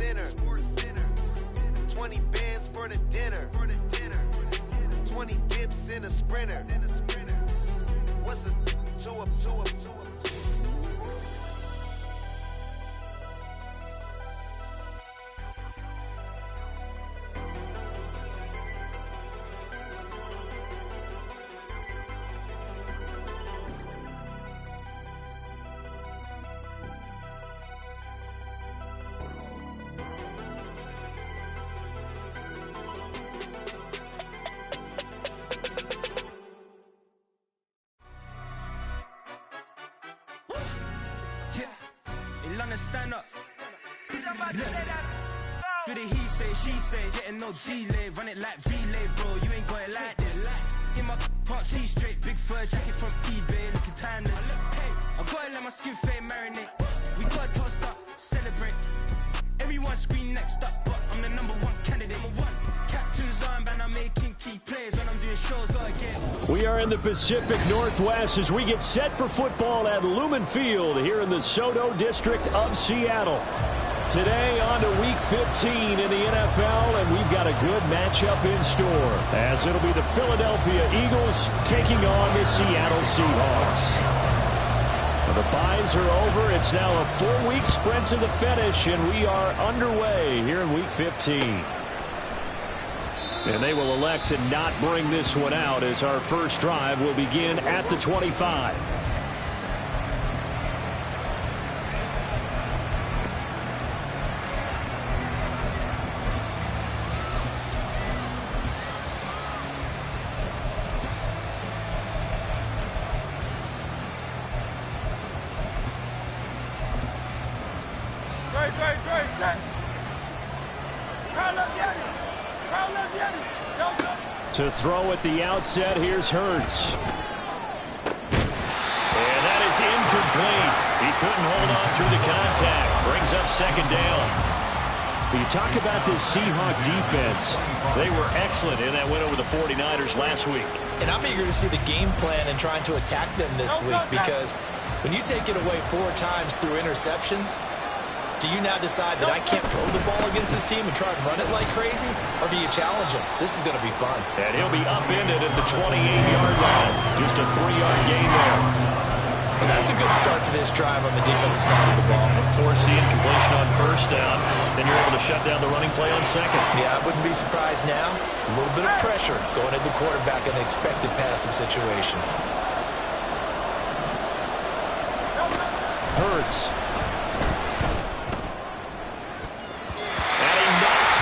Center. 20 bands for the dinner. 20 dips in a sprinter. What's a two up? Stand up. Do the he say, she say, getting no delay, run it like relay, bro. You ain't got it like this. In my can't see straight, big fur jacket from eBay, looking timeless. Hey, I gotta let my skin fade marinate. We gotta toast up, celebrate. Everyone scream next up, but I'm the #1 candidate. Captain's armband, I'm making key plays when I'm doing shows. Gotta get. We are in the Pacific Northwest as we get set for football at Lumen Field here in the Soto District of Seattle. Today on to Week 15 in the NFL, and we've got a good matchup in store as it'll be the Philadelphia Eagles taking on the Seattle Seahawks. Well, the byes are over. It's now a 4-week sprint to the finish, and we are underway here in Week 15. And they will elect to not bring this one out as our first drive will begin at the 25. To throw at the outset, here's Hurts. And that is incomplete. He couldn't hold on through the contact. Brings up second down. You talk about this Seahawk defense. They were excellent in that win over the 49ers last week. And I'm eager to see the game plan and trying to attack them this week, because when you take it away 4 times through interceptions, do you now decide that I can't throw the ball against this team and try and run it like crazy? Or do you challenge him? This is going to be fun. And he'll be upended at the 28-yard line. Just a 3-yard gain there. Well, that's a good start to this drive on the defensive side of the ball. Force the incompletion on first down. Then you're able to shut down the running play on second. Yeah, I wouldn't be surprised now. A little bit of pressure going at the quarterback in the expected passing situation. Hurts.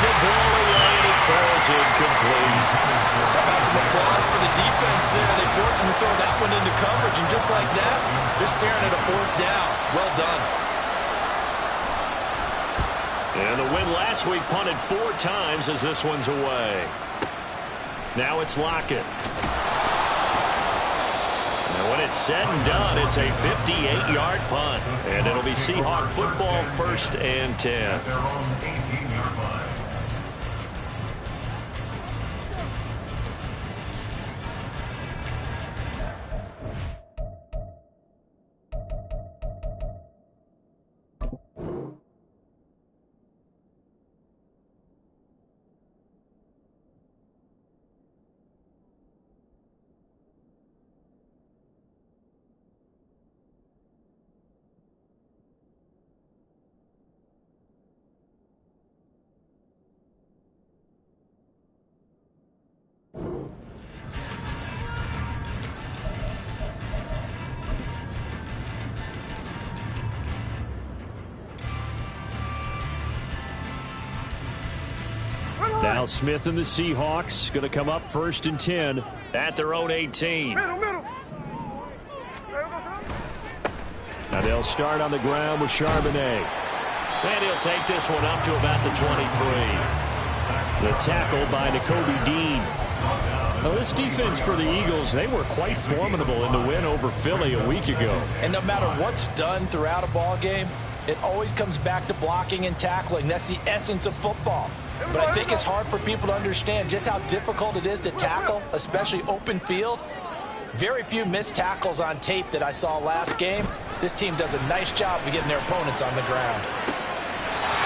The ball away, and it falls incomplete. How about some applause for the defense there? They forced him to throw that one into coverage, and just like that, they're staring at a 4th down. Well done. And the win last week punted 4 times as this one's away. Now it's Lockett. And when it's said and done, it's a 58-yard punt. And it'll be Seahawk football, 1st and 10. Now Smith and the Seahawks going to come up 1st and 10 at their own 18. Now they'll start on the ground with Charbonnet. And he'll take this one up to about the 23. The tackle by Nakobe Dean. Now this defense for the Eagles, they were quite formidable in the win over Philly a week ago. And no matter what's done throughout a ball game, it always comes back to blocking and tackling. That's the essence of football. But I think it's hard for people to understand just how difficult it is to tackle, especially open field. Very few missed tackles on tape that I saw last game. This team does a nice job of getting their opponents on the ground.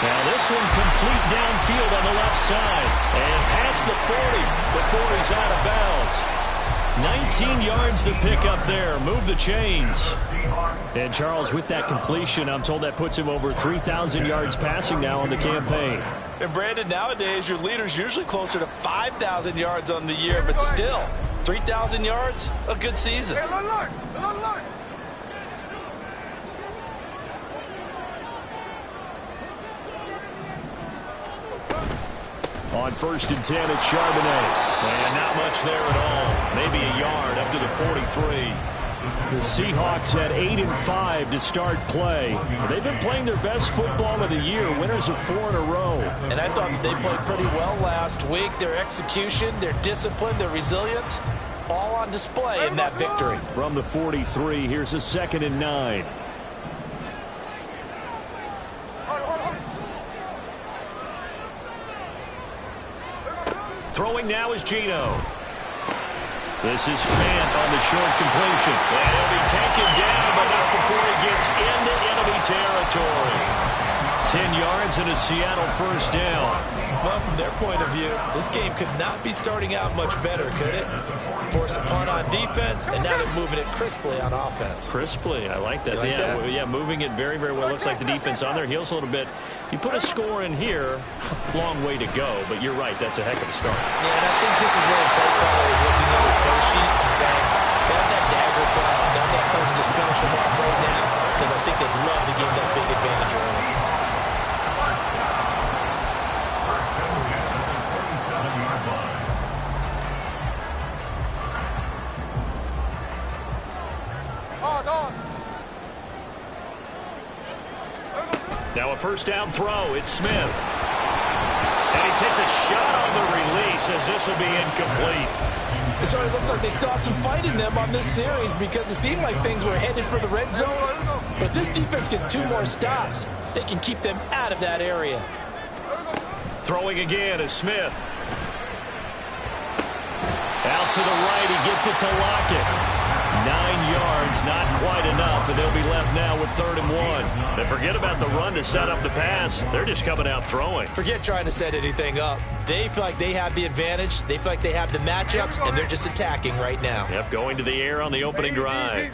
Now this one complete downfield on the left side. And past the 40 before he's out of bounds. 19 yards to pick up there. Move the chains. And Charles, with that completion, I'm told that puts him over 3,000 yards passing now on the campaign. And Brandon, nowadays your leader's usually closer to 5,000 yards on the year, but still, 3,000 yards, a good season. On 1st and 10, it's Charbonnet. And not much there at all. Maybe a yard up to the 43. The Seahawks had 8 and 5 to start play. They've been playing their best football of the year, winners of 4 in a row. And I thought that they played pretty well last week. Their execution, their discipline, their resilience, all on display in that victory. From the 43, here's a 2nd and 9. Throwing now is Geno. This is Fant on the short completion. And he'll be taken down, but not before he gets into enemy territory. 10 yards and a Seattle first down. Well, from their point of view, this game could not be starting out much better, could it? Force a punt on defense, and now they're moving it crisply on offense. Crisply, I like that. You like that? Yeah, moving it very, very well. Looks like the defense on their heels a little bit. If you put a score in here, long way to go, but you're right, that's a heck of a start. Yeah, and I think this is where the play caller is looking at his play sheet and saying, got that dagger play, got that play to just finish him off right now, because I think they'd love to give that big advantage early. Now a first down throw. It's Smith. And he takes a shot on the release as this will be incomplete. So it looks like they still have some fight in them on this series because it seemed like things were headed for the red zone. But this defense gets 2 more stops. They can keep them out of that area. Throwing again is Smith. Out to the right. He gets it to Lockett. 9 yards, not quite enough, and they'll be left now with 3rd and 1. And forget about the run to set up the pass. They're just coming out throwing. Forget trying to set anything up. They feel like they have the advantage. They feel like they have the matchups, and they're just attacking right now. Yep, going to the air on the opening drive.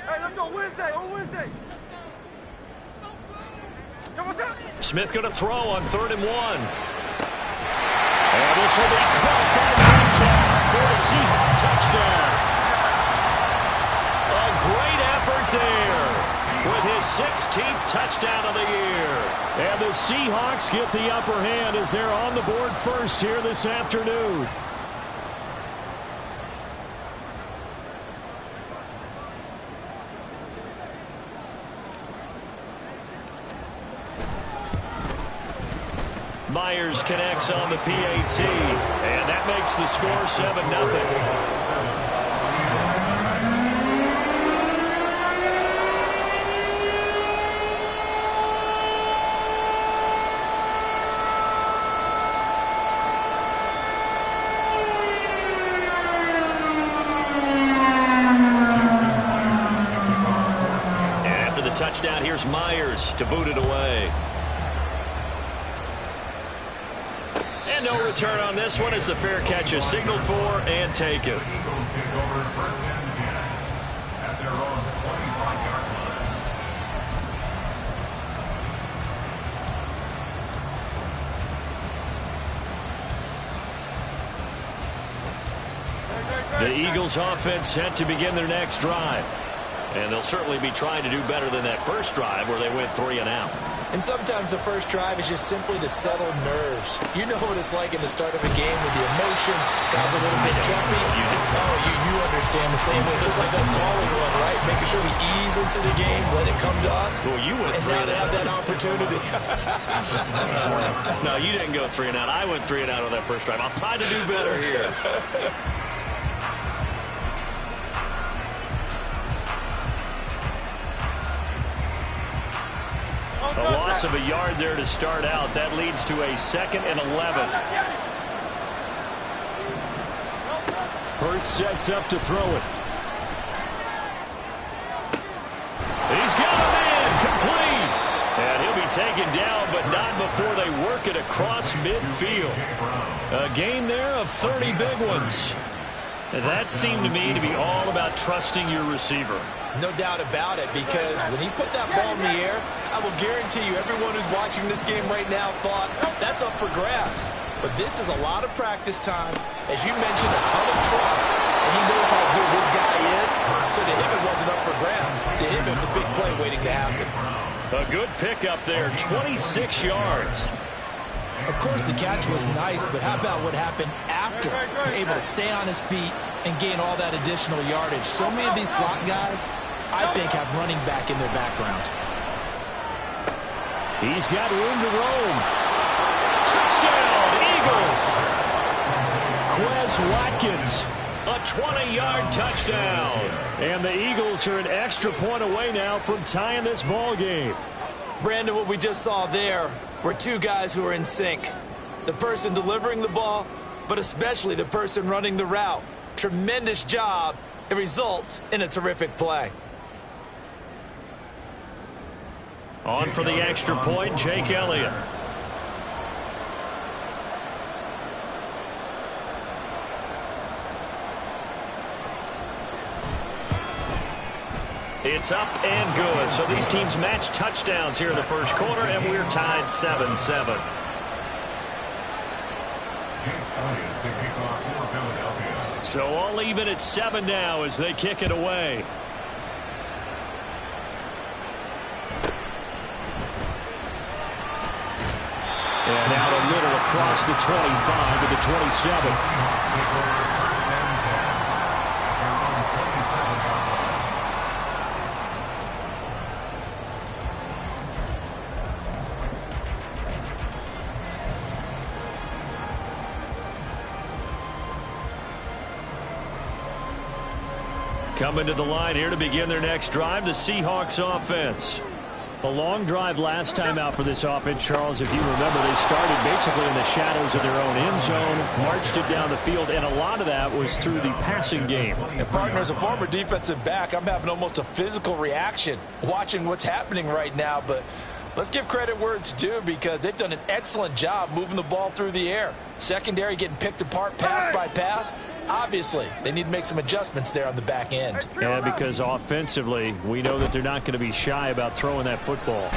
Hey, let's go Wednesday, on Wednesday. Smith going to throw on 3rd and 1. And this will be caught by Metcalf for a Seahawks touchdown. A great effort there with his 16th touchdown of the year. And the Seahawks get the upper hand as they're on the board first here this afternoon. Myers connects on the PAT, and that makes the score 7-0. And after the touchdown, here's Myers to boot it away. And no return on this one as the fair catch is signaled for and taken. The Eagles offense set to begin their next drive. And they'll certainly be trying to do better than that first drive where they went 3 and out. And sometimes the first drive is just simply to settle nerves. You know what it's like at the start of a game with the emotion, guys a little bit jumpy. You understand the same way. Just like us calling one, right? Making sure we ease into the game, let it come to us. Well, you went and 3 now and they out. have that opportunity. No, you didn't go 3 and out. I went 3 and out on that first drive. I'll try to do better here. A loss of a yard there to start out. That leads to a 2nd and 11. Hurts sets up to throw it. He's got him in. Complete. And he'll be taken down, but not before they work it across midfield. A gain there of 30 big ones. And that seemed to me to be all about trusting your receiver. No doubt about it, because when he put that ball in the air, I will guarantee you everyone who's watching this game right now thought that's up for grabs. But this is a lot of practice time. As you mentioned, a ton of trust, and he knows how good this guy is. So to him, it wasn't up for grabs. To him, it was a big play waiting to happen. A good pickup there, 26 yards. Of course, the catch was nice, but how about what happened after? You're able to stay on his feet and gain all that additional yardage. So many of these slot guys, I think, have running back in their background. He's got room to roam. Touchdown, Eagles! Quez Watkins, a 20-yard touchdown. And the Eagles are an extra point away now from tying this ball game. Brandon, what we just saw there were two guys who are in sync. The person delivering the ball, but especially the person running the route. Tremendous job. It results in a terrific play. On for the extra point, Jake Elliott. It's up and good. So these teams match touchdowns here in the first quarter, and we're tied 7-7. So all even at 7 now as they kick it away. And out a little across the 25 to the 27. Coming to the line here to begin their next drive, the Seahawks offense. A long drive last time out for this offense, Charles. If you remember, they started basically in the shadows of their own end zone, marched it down the field, and a lot of that was through the passing game. And partner, as a former defensive back, I'm having almost a physical reaction watching what's happening right now. But let's give credit where it's due, because they've done an excellent job moving the ball through the air. Secondary getting picked apart pass by pass. Obviously, they need to make some adjustments there on the back end. Yeah, because offensively, we know that they're not going to be shy about throwing that football.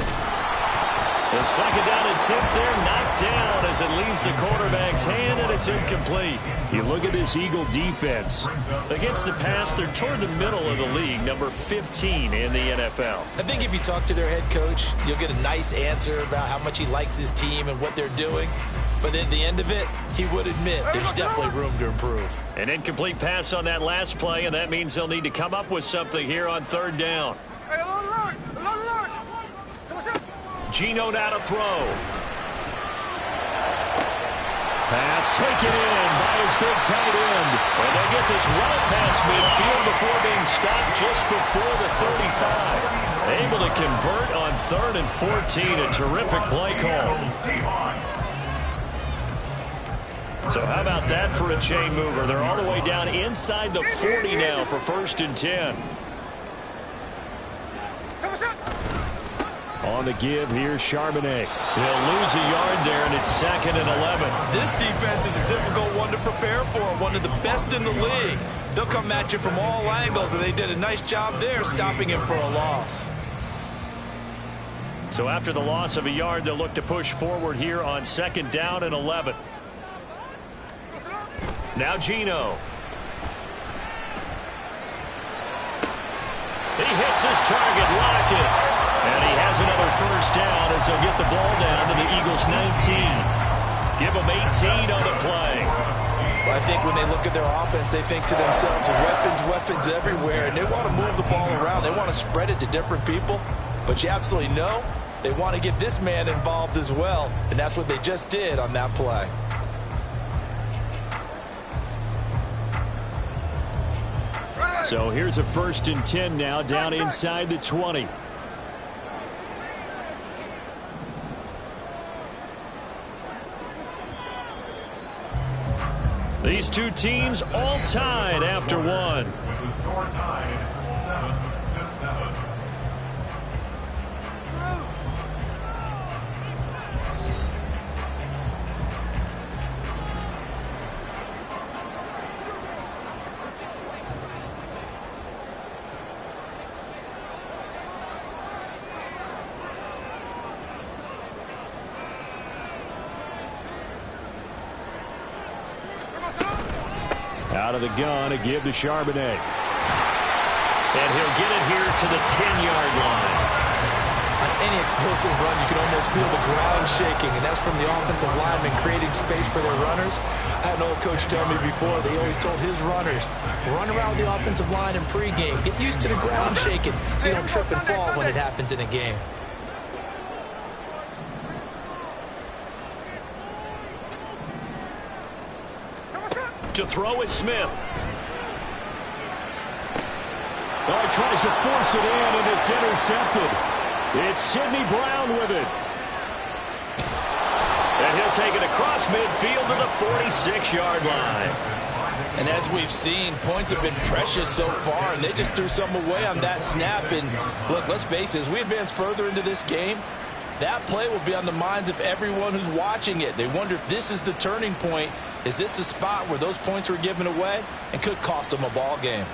The second down attempt there, knocked down as it leaves the quarterback's hand, and it's incomplete. You look at this Eagle defense. Against the pass, they're toward the middle of the league, number 15 in the NFL. I think if you talk to their head coach, you'll get a nice answer about how much he likes his team and what they're doing. But at the end of it, he would admit there's definitely room to improve. An incomplete pass on that last play, and that means they'll need to come up with something here on third down. Geno now to throw. Pass taken in by his big tight end. And they'll get this route past midfield before being stopped just before the 35. Able to convert on 3rd and 14. A terrific play call. So how about that for a chain mover? They're all the way down inside the 40 now for 1st and 10. On the give, here's Charbonnet. He'll lose a yard there, and it's 2nd and 11. This defense is a difficult one to prepare for, one of the best in the league. They'll come at you from all angles, and they did a nice job there stopping him for a loss. So after the loss of a yard, they'll look to push forward here on 2nd down and 11. Now Geno. He hits his target, Lockett. And he has another 1st down as they'll get the ball down to the Eagles' 19. Give them 18 on the play. Well, I think when they look at their offense, they think to themselves, weapons everywhere. And they want to move the ball around. They want to spread it to different people. But you absolutely know they want to get this man involved as well. And that's what they just did on that play. So here's a 1st and 10 now, down inside the 20. These two teams all tied after one. With the score tied 7-7. Out of the gun, a give to Charbonnet. And he'll get it here to the 10-yard line. On any explosive run, you can almost feel the ground shaking, and that's from the offensive linemen creating space for their runners. I had an old coach tell me before, they always told his runners, run around the offensive line in pregame. Get used to the ground shaking so you don't trip and fall when it happens in a game. To throw is Smith. Oh, he tries to force it in, and it's intercepted. It's Sidney Brown with it. And he'll take it across midfield to the 46-yard line. And as we've seen, points have been precious so far, and they just threw some away on that snap. And look, let's face it, as we advance further into this game, that play will be on the minds of everyone who's watching it. They wonder if this is the turning point. Is this the spot where those points were given away and could cost them a ball game?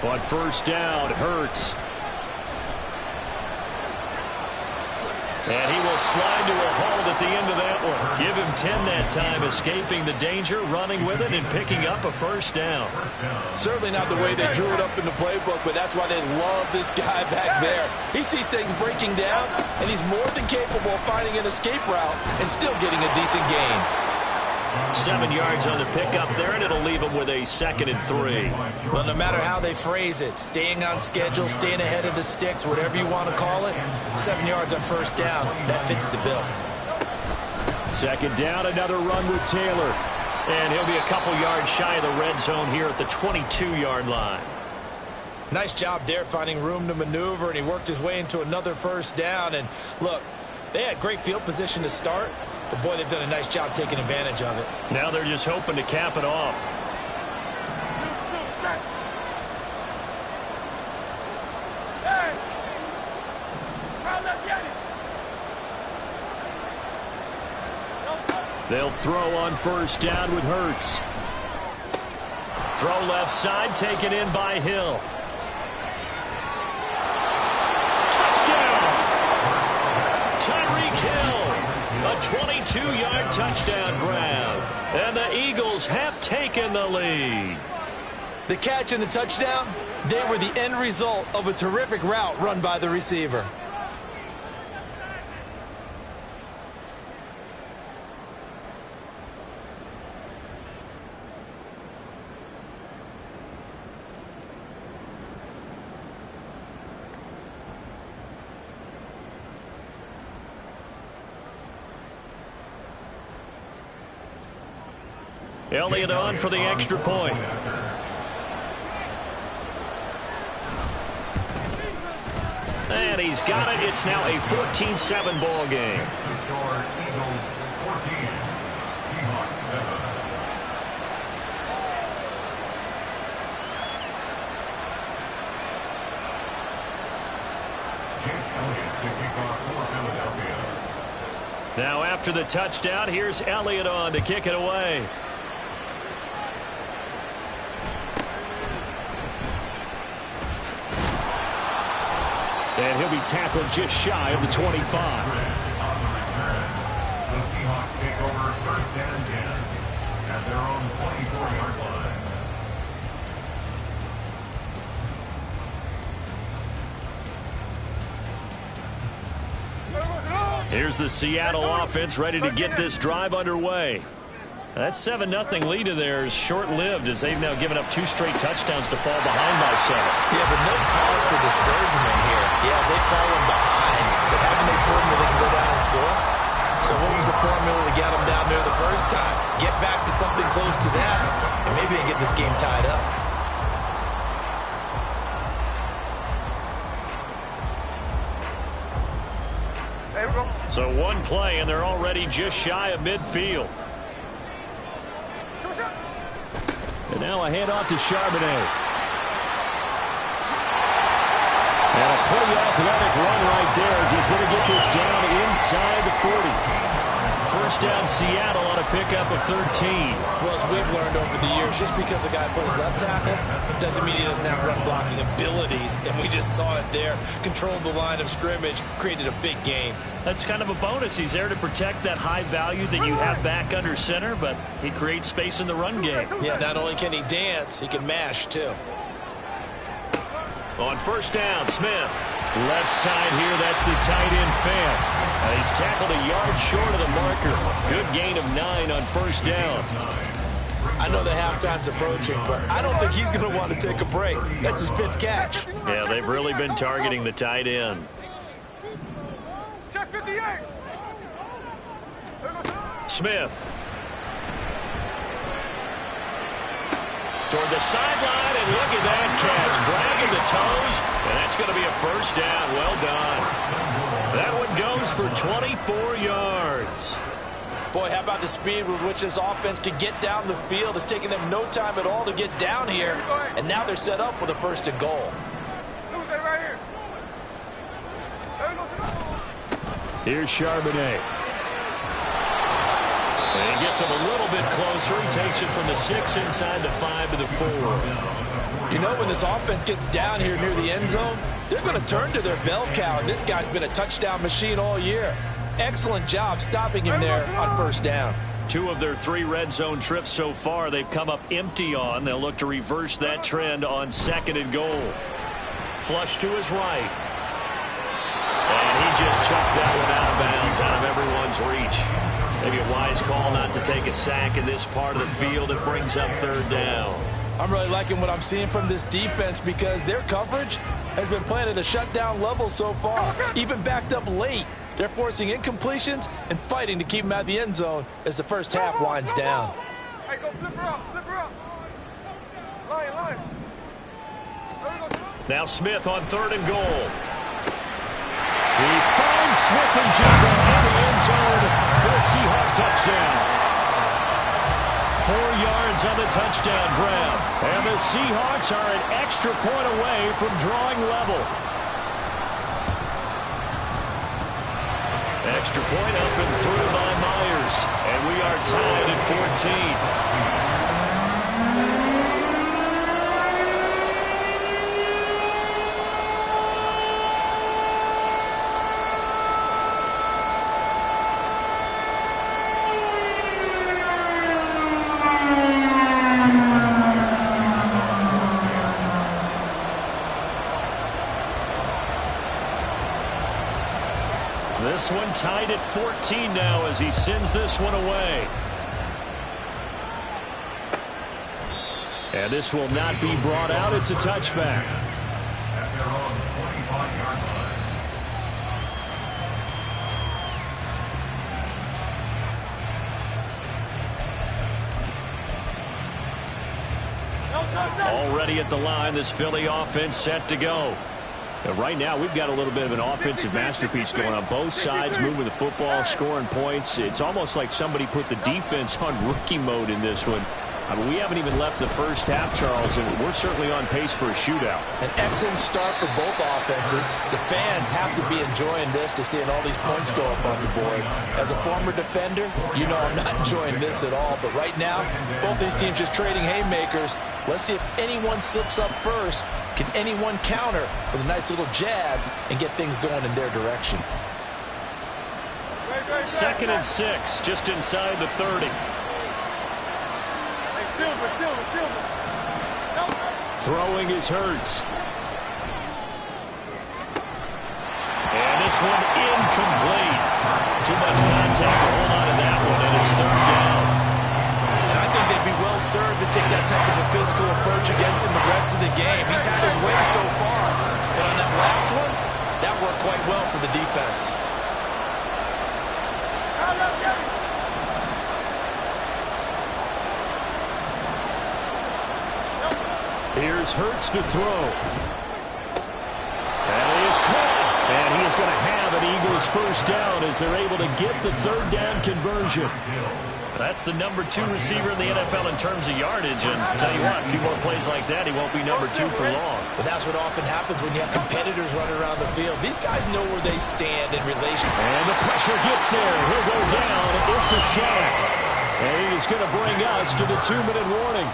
On first down, Hurts. And he will slide to a hold at the end of that one. Give him 10 that time, escaping the danger, running with it, and picking up a first down. Certainly not the way they drew it up in the playbook, but that's why they love this guy back there. He sees things breaking down, and he's more than capable of finding an escape route and still getting a decent gain. 7 yards on the pickup there, and it'll leave him with a 2nd and 3. Well, no matter how they phrase it, staying on schedule, staying ahead of the sticks, whatever you want to call it, 7 yards on first down, that fits the bill. 2nd down, another run with Taylor. And he'll be a couple yards shy of the red zone here at the 22-yard line. Nice job there finding room to maneuver, and he worked his way into another first down. And look, they had great field position to start, but boy, they've done a nice job taking advantage of it. Now they're just hoping to cap it off. They'll throw on first down with Hurts. Throw left side, taken in by Hill. Touchdown! Tyreek Hill. A 22-yard touchdown grab. And the Eagles have taken the lead. The catch and the touchdown, they were the end result of a terrific route run by the receiver. Elliott on for the extra point. And he's got it. It's now a 14-7 ball game. Eagles 14, Seahawks 7. Jake Elliott to kick off for Philadelphia. Now after the touchdown, here's Elliott on to kick it away. And he'll be tackled just shy of the 25. On the return, the Seahawks take over first and 10 at their own 24-yard line. Here's the Seattle offense ready to get this drive underway. That 7-0 lead of theirs short-lived as they've now given up 2 straight touchdowns to fall behind by 7. Yeah, but no cause for discouragement here. Yeah, they've fallen behind, but haven't they proven that they can go down and score? So what was the formula to get them down there the first time? Get back to something close to that, and maybe they get this game tied up. So one play, and they're already just shy of midfield. And now a handoff to Charbonnet. And a pretty athletic run right there as he's going to get this down inside the 40. For a first down Seattle on a pickup of 13. Well, as we've learned over the years, just because a guy plays left tackle doesn't mean he doesn't have run blocking abilities, and we just saw it there. Controlled the line of scrimmage, created a big gain. That's kind of a bonus. He's there to protect that high value that you have back under center, but he creates space in the run game. Yeah, not only can he dance, he can mash, too. On first down, Smith. Left side here, that's the tight end Fant. He's tackled a yard short of the marker. Good gain of 9 on first down. I know the halftime's approaching, but I don't think he's going to want to take a break. That's his 5th catch. Yeah, they've really been targeting the tight end. Check 58. Smith. Toward the sideline, and look at that catch. Dragging the toes, and that's going to be a first down. Well done. That one goes for 24 yards. Boy, how about the speed with which this offense can get down the field? It's taken them no time at all to get down here, and now they're set up with a 1st and goal. Here's Charbonnet. And he gets him a little bit closer. He takes it from the 6 inside the 5 to the 4. You know, when this offense gets down here near the end zone, they're going to turn to their bell cow, and this guy's been a touchdown machine all year. Excellent job stopping him there on first down. 2 of their 3 red zone trips so far, they've come up empty on. They'll look to reverse that trend on 2nd and goal. Flush to his right. And he just chucked that one out of bounds, out of everyone's reach. Maybe a wise call not to take a sack in this part of the field. It brings up 3rd down. I'm really liking what I'm seeing from this defense because their coverage has been playing at a shutdown level so far, even backed up late. They're forcing incompletions and fighting to keep them out of the end zone as the first half winds down. Hey, go flip her up, flip her up. Line. Now Smith on 3rd and goal. He finds Smith and Jigba in the end zone for a Seahawk touchdown. 4 yards on the touchdown grab. And the Seahawks are an extra point away from drawing level. Extra point up and through by Myers. And we are tied at 14. This one tied at 14 now as he sends this one away. And this will not be brought out. It's a touchback. At their own 25-yard line. Already at the line, this Philly offense set to go. And right now, we've got a little bit of an offensive masterpiece going on. Both sides moving the football, scoring points. It's almost like somebody put the defense on rookie mode in this one. I mean, we haven't even left the first half, Charles, and we're certainly on pace for a shootout. An excellent start for both offenses. The fans have to be enjoying this to seeing all these points go up on the board. As a former defender, you know I'm not enjoying this at all. But right now, both these teams just trading haymakers. Let's see if anyone slips up first. Can anyone counter with a nice little jab and get things going in their direction? 2nd and 6, just inside the 30. Throwing is Hurts. And this one incomplete. Too much contact to hold on to that one, and it's 3rd down. And I think they'd be well served to take that type of a physical approach against him the rest of the game. He's had his way so far. But on that last one, that worked quite well for the defense. Here's Hurts to throw. And he is caught. And he is going to have an Eagles first down as they're able to get the 3rd down conversion. That's the number 2 receiver in the NFL in terms of yardage. And tell you what, a few more plays like that, he won't be number 2 for long. But that's what often happens when you have competitors running around the field. These guys know where they stand in relation. And the pressure gets there. He'll go down. It's a sack. And he's going to bring us to the 2-minute warning.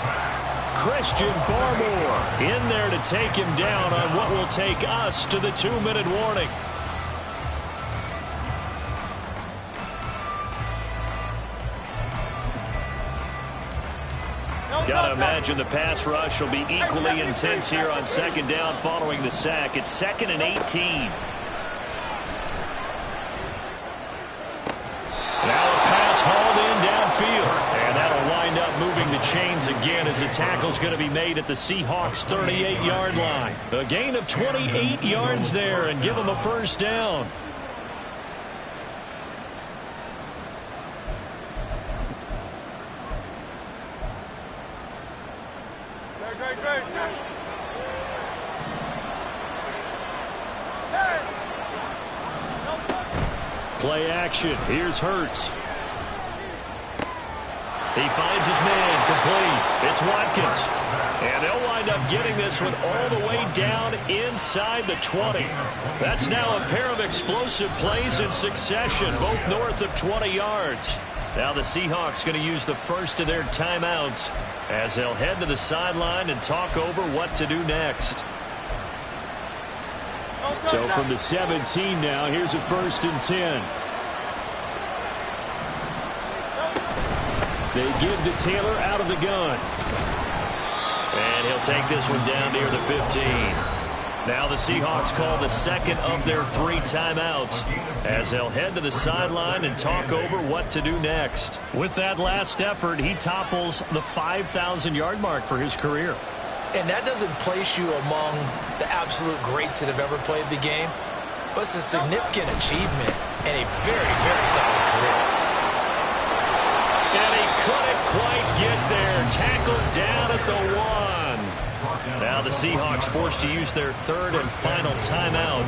Christian Barmore in there to take him down on what will take us to the 2-minute warning. Got to imagine the pass rush will be equally intense here on second down following the sack. It's 2nd and 18. Now a pass hauled in downfield. And that'll wind up moving the chains again as the tackle's going to be made at the Seahawks' 38-yard line. A gain of 28 yards there and give them a first down. Play action. Here's Hurts. He finds his man complete. It's Watkins. And they'll wind up getting this one all the way down inside the 20. That's now a pair of explosive plays in succession, both north of 20 yards. Now the Seahawks going to use the first of their timeouts as they'll head to the sideline and talk over what to do next. So from the 17 now, here's a 1st and 10. They give to Taylor out of the gun. And he'll take this one down near the 15. Now the Seahawks call the second of their 3 timeouts as they'll head to the sideline and talk over what to do next. With that last effort, he topples the 5,000-yard mark for his career. And that doesn't place you among the absolute greats that have ever played the game, but it's a significant achievement and a very, very solid career. And he couldn't quite get there. Tackled down at the 1. Now the Seahawks forced to use their 3rd and final timeout.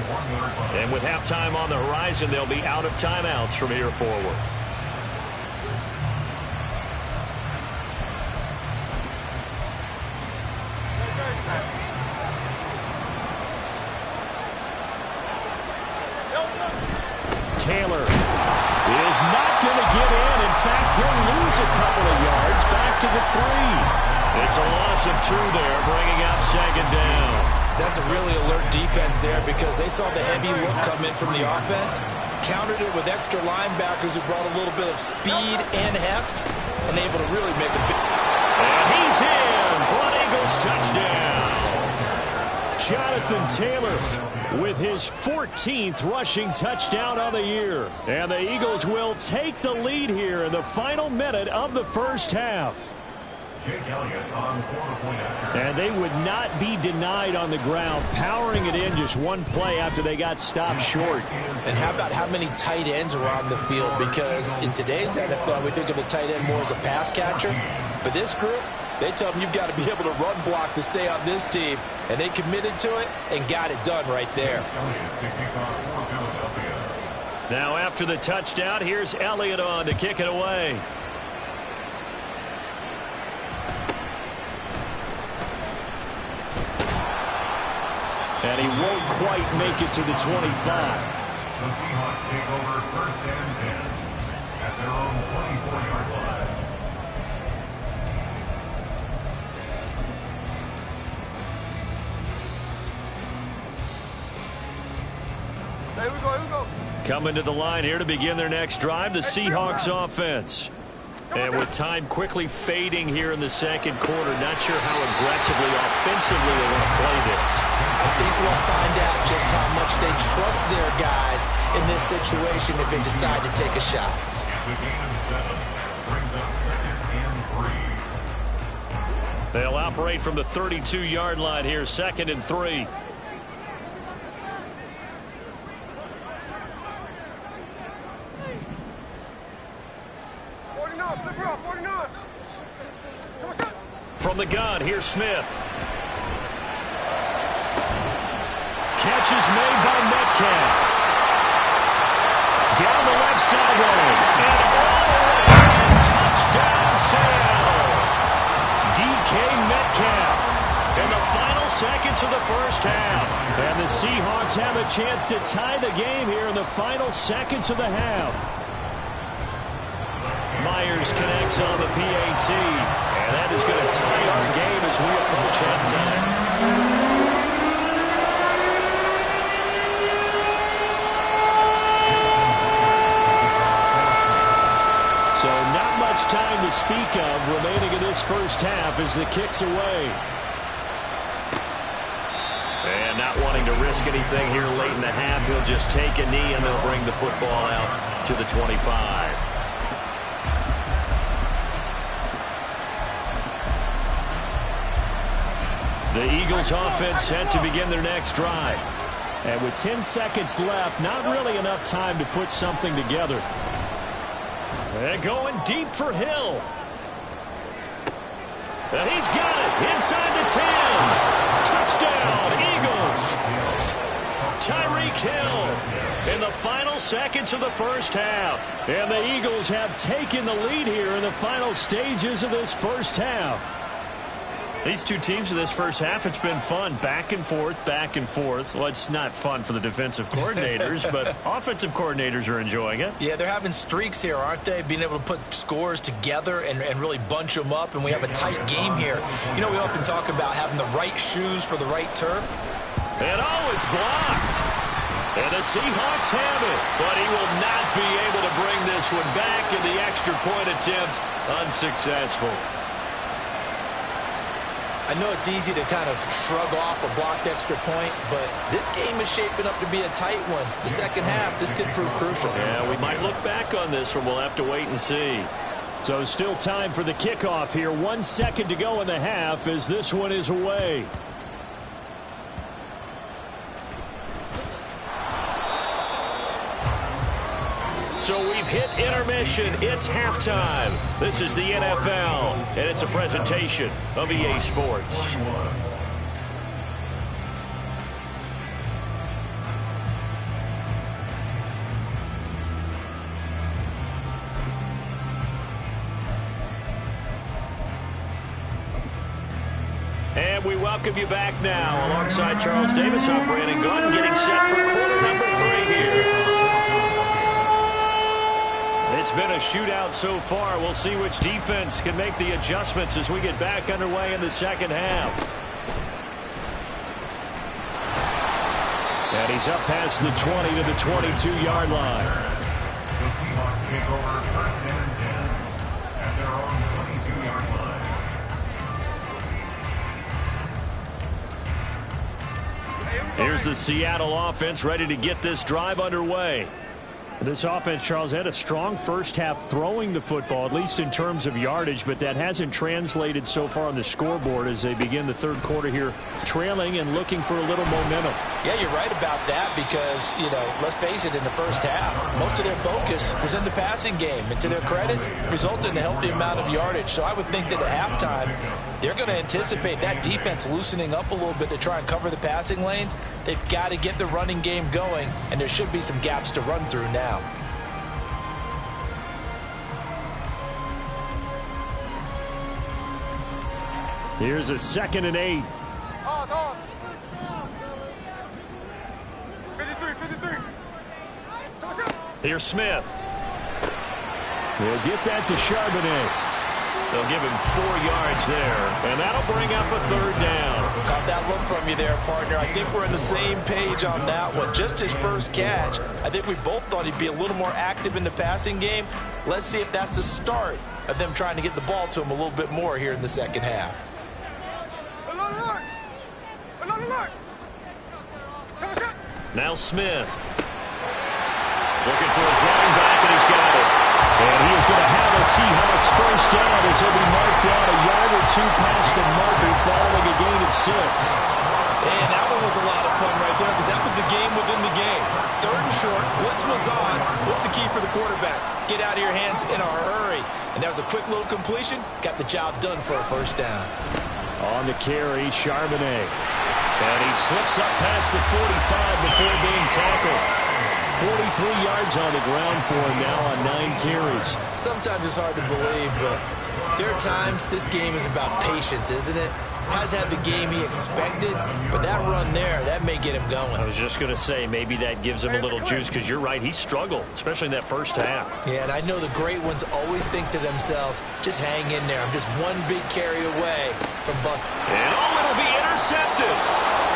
And with halftime on the horizon, they'll be out of timeouts from here forward. Taylor is not going to get in. In fact, he'll lose a couple of yards back to the 3. It's a loss of 2 there, bringing up 2nd down. That's a really alert defense there because they saw the heavy look come in from the offense, countered it with extra linebackers who brought a little bit of speed and heft, and able to really make a big... And he's in for an Eagles touchdown. Jonathan Taylor with his 14th rushing touchdown of the year. And the Eagles will take the lead here in the final minute of the first half. And they would not be denied on the ground, powering it in just one play after they got stopped short. And how about how many tight ends are on the field? Because in today's NFL, we think of the tight end more as a pass catcher. But this group, they tell them you've got to be able to run block to stay on this team. And they committed to it and got it done right there. Now after the touchdown, here's Elliott on to kick it away. And he won't quite make it to the 25. The Seahawks take over 1st and 10 at their own 24-yard line. Here we go. Coming to the line here to begin their next drive, the Seahawks offense. And with time quickly fading here in the second quarter, not sure how aggressively, offensively they want to play this. I think we'll find out just how much they trust their guys in this situation if they decide to take a shot. The gain of 7 brings up 2nd and 3. They'll operate from the 32-yard line here, 2nd and 3. From the gun, here's Smith. Catch is made by Metcalf. Down the left sideline. And all the way. seconds of the first half. And the Seahawks have a chance to tie the game here in the final seconds of the half. Myers connects on the PAT. And that is going to tie our game as we approach halftime. So not much time to speak of remaining in this first half as the kick's away. And not wanting to risk anything here late in the half, he'll just take a knee and they'll bring the football out to the 25. The Eagles offense set to begin their next drive. And with 10 seconds left, not really enough time to put something together. And going deep for Hill. And he's got it inside the 10. Touchdown, Eagles. Tyreek Hill in the final seconds of the first half. And the Eagles have taken the lead here in the final stages of this first half. These two teams in this first half, it's been fun. Back and forth, back and forth. Well, it's not fun for the defensive coordinators, but offensive coordinators are enjoying it. Yeah, they're having streaks here, aren't they? Being able to put scores together and really bunch them up, and we have a tight game here. You know, we often talk about having the right shoes for the right turf. And oh, it's blocked. And the Seahawks have it, but he will not be able to bring this one back, and the extra point attempt unsuccessful. I know it's easy to kind of shrug off a blocked extra point, but this game is shaping up to be a tight one. The second half, this could prove crucial. Yeah, we might look back on this one. We'll have to wait and see. So still time for the kickoff here. 1 second to go in the half as this one is away. So we've hit intermission. It's halftime. This is the NFL, and it's a presentation of EA Sports. And we welcome you back now. Alongside Charles Davis, I'm Brandon Gunn, getting set for quarter number 3 here. It's been a shootout so far. We'll see which defense can make the adjustments as we get back underway in the second half. And he's up past the 20 to the 22-yard line. The Seahawks take over first and 10 at their own 22-yard line. Here's the Seattle offense ready to get this drive underway. This offense, Charles, had a strong first half throwing the football, at least in terms of yardage, but that hasn't translated so far on the scoreboard as they begin the third quarter here, trailing and looking for a little momentum. Yeah, you're right about that because, you know, let's face it, in the first half, most of their focus was in the passing game. And to their credit, resulted in a healthy amount of yardage. So I would think that at halftime, they're going to anticipate that defense loosening up a little bit to try and cover the passing lanes. They've got to get the running game going, and there should be some gaps to run through now. Here's a 2nd and 8. On. 53. Here's Smith. We'll get that to Charbonnet. They'll give him 4 yards there, and that'll bring up a 3rd down. Caught that look from you there, partner. I think we're on the same page on that one. Just his first catch. I think we both thought he'd be a little more active in the passing game. Let's see if that's the start of them trying to get the ball to him a little bit more here in the second half. Now Smith. Looking for his running back, and he's got it. And he is going to have a Seahawks first down as he'll be marked down a yard or 2 past the marker following a gain of 6. And that one was a lot of fun right there because that was the game within the game. 3rd and short, blitz was on. What's the key for the quarterback? Get out of your hands in a hurry. And that was a quick little completion. Got the job done for a first down. On the carry, Charbonnet. And he slips up past the 45 before being tackled. 43 yards on the ground for him now on 9 carries. Sometimes it's hard to believe, but there are times this game is about patience, isn't it? Hasn't had the game he expected, but that run there, that may get him going. I was just going to say, maybe that gives him a little juice, because you're right, he struggled, especially in that first half. Yeah, and I know the great ones always think to themselves, just hang in there. I'm just one big carry away from busting. And it'll be intercepted.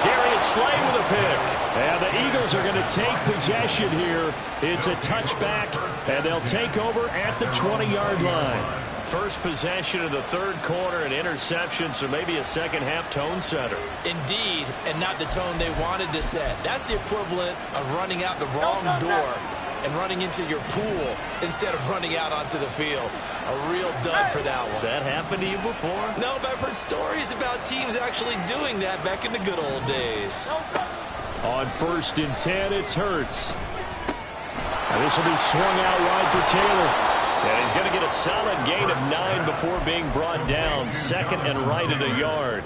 Darius Slay with a pick. And the Eagles are going to take possession here. It's a touchback, and they'll take over at the 20-yard line. First possession of the third quarter, an interception, so maybe a second-half tone setter. Indeed, and not the tone they wanted to set. That's the equivalent of running out the wrong door and running into your pool instead of running out onto the field. A real dud for that one. Has that happened to you before? No, but I've heard stories about teams actually doing that back in the good old days. On 1st and 10, it's Hurts. And this will be swung out wide for Taylor. And he's going to get a solid gain of 9 before being brought down. Second and right at a yard.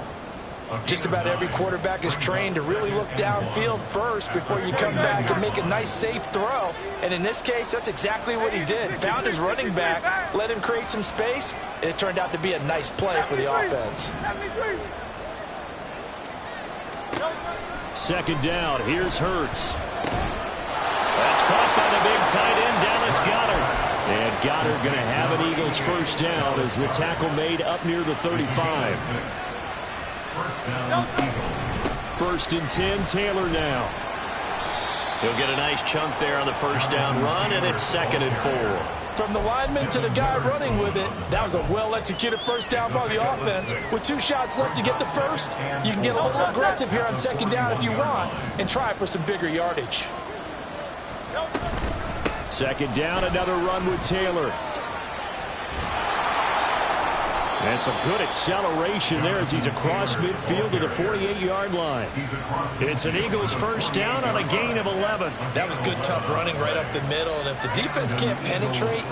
Just about every quarterback is trained to really look downfield first before you come back and make a nice, safe throw. And in this case, that's exactly what he did. Found his running back, let him create some space, and it turned out to be a nice play for the offense. Second down, here's Hurts. That's caught by the big tight end, Dallas Goedert. And Goedert going to have an Eagles first down as the tackle made up near the 35. First and 10, Taylor now. He'll get a nice chunk there on the first down run, and it's 2nd and 4. From the lineman to the guy running with it, that was a well-executed first down by the offense. With 2 shots left to get the first, you can get a little aggressive here on 2nd down if you want and try for some bigger yardage. 2nd down, another run with Taylor. And some good acceleration there as he's across midfield to the 48-yard line. It's an Eagles first down on a gain of 11. That was good, tough running right up the middle. And if the defense can't penetrate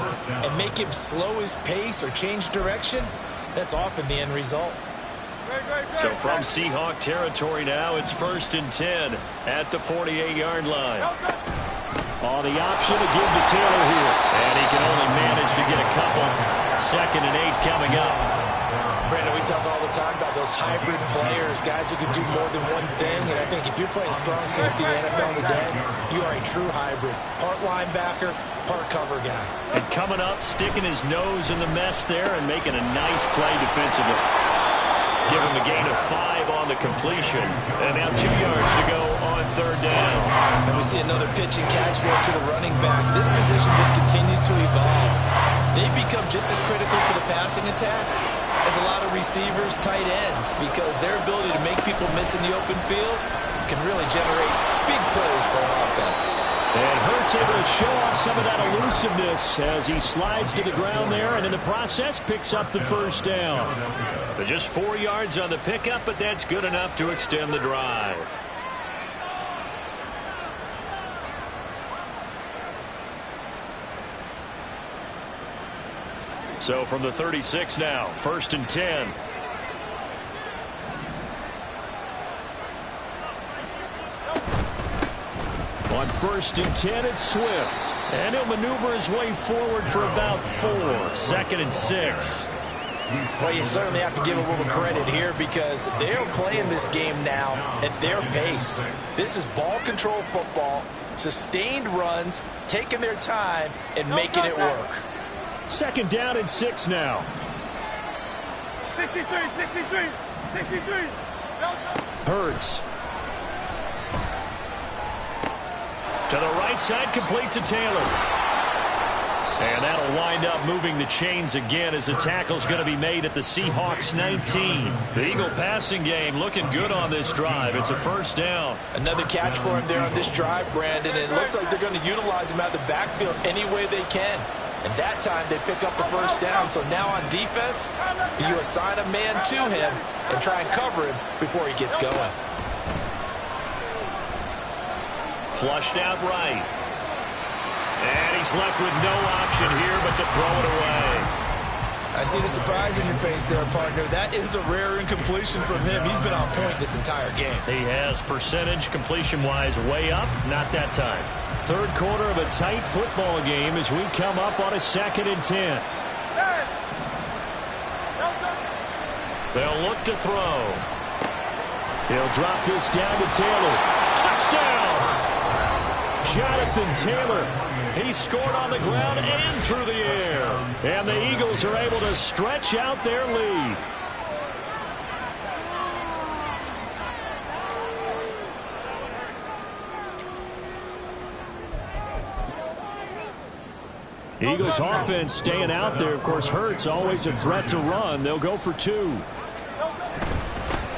and make him slow his pace or change direction, that's often the end result. So from Seahawk territory now, it's 1st and 10 at the 48-yard line. On the option to give to Taylor here. And he can only manage to get a couple. 2nd and 8 coming up. Brandon, we talk all the time about those hybrid players, guys who can do more than one thing. And I think if you're playing strong safety in the NFL today, you are a true hybrid. Part linebacker, part cover guy. And coming up, sticking his nose in the mess there and making a nice play defensively. Give him a gain of 5 on the completion. And now 2 yards to go on 3rd down. And we see another pitch and catch there to the running back. This position just continues to evolve. They become just as critical to the passing attack as a lot of receivers, tight ends, because their ability to make people miss in the open field can really generate big plays for an offense. And Hurts able to show off some of that elusiveness as he slides to the ground there, and in the process picks up the first down. But just 4 yards on the pickup, but that's good enough to extend the drive. So from the 36 now, 1st and 10. On 1st and 10, it's Swift. And he'll maneuver his way forward for about 4. 2nd and 6. Well, you certainly have to give a little credit here because they're playing this game now at their pace. This is ball control football, sustained runs, taking their time, and making it work. 2nd down and 6 now. 63. Hurts. To the right side, complete to Taylor. And that'll wind up moving the chains again as the tackle's going to be made at the Seahawks 19. The Eagle passing game looking good on this drive. It's a first down. Another catch for him there on this drive, Brandon. And it looks like they're going to utilize him out the backfield any way they can. And that time they pick up the first down. So now on defense, you assign a man to him and try and cover him before he gets going. Flushed out right. And he's left with no option here but to throw it away. I see the surprise in your face there, partner. That is a rare incompletion from him. He's been on point this entire game. He has percentage completion-wise way up. Not that time. Third quarter of a tight football game as we come up on a 2nd and 10. They'll look to throw. He'll drop this down to Taylor. Touchdown! Jonathan Taylor. He scored on the ground and through the air. And the Eagles are able to stretch out their lead. Eagles offense staying out there. Of course, Hurts always a threat to run. They'll go for 2.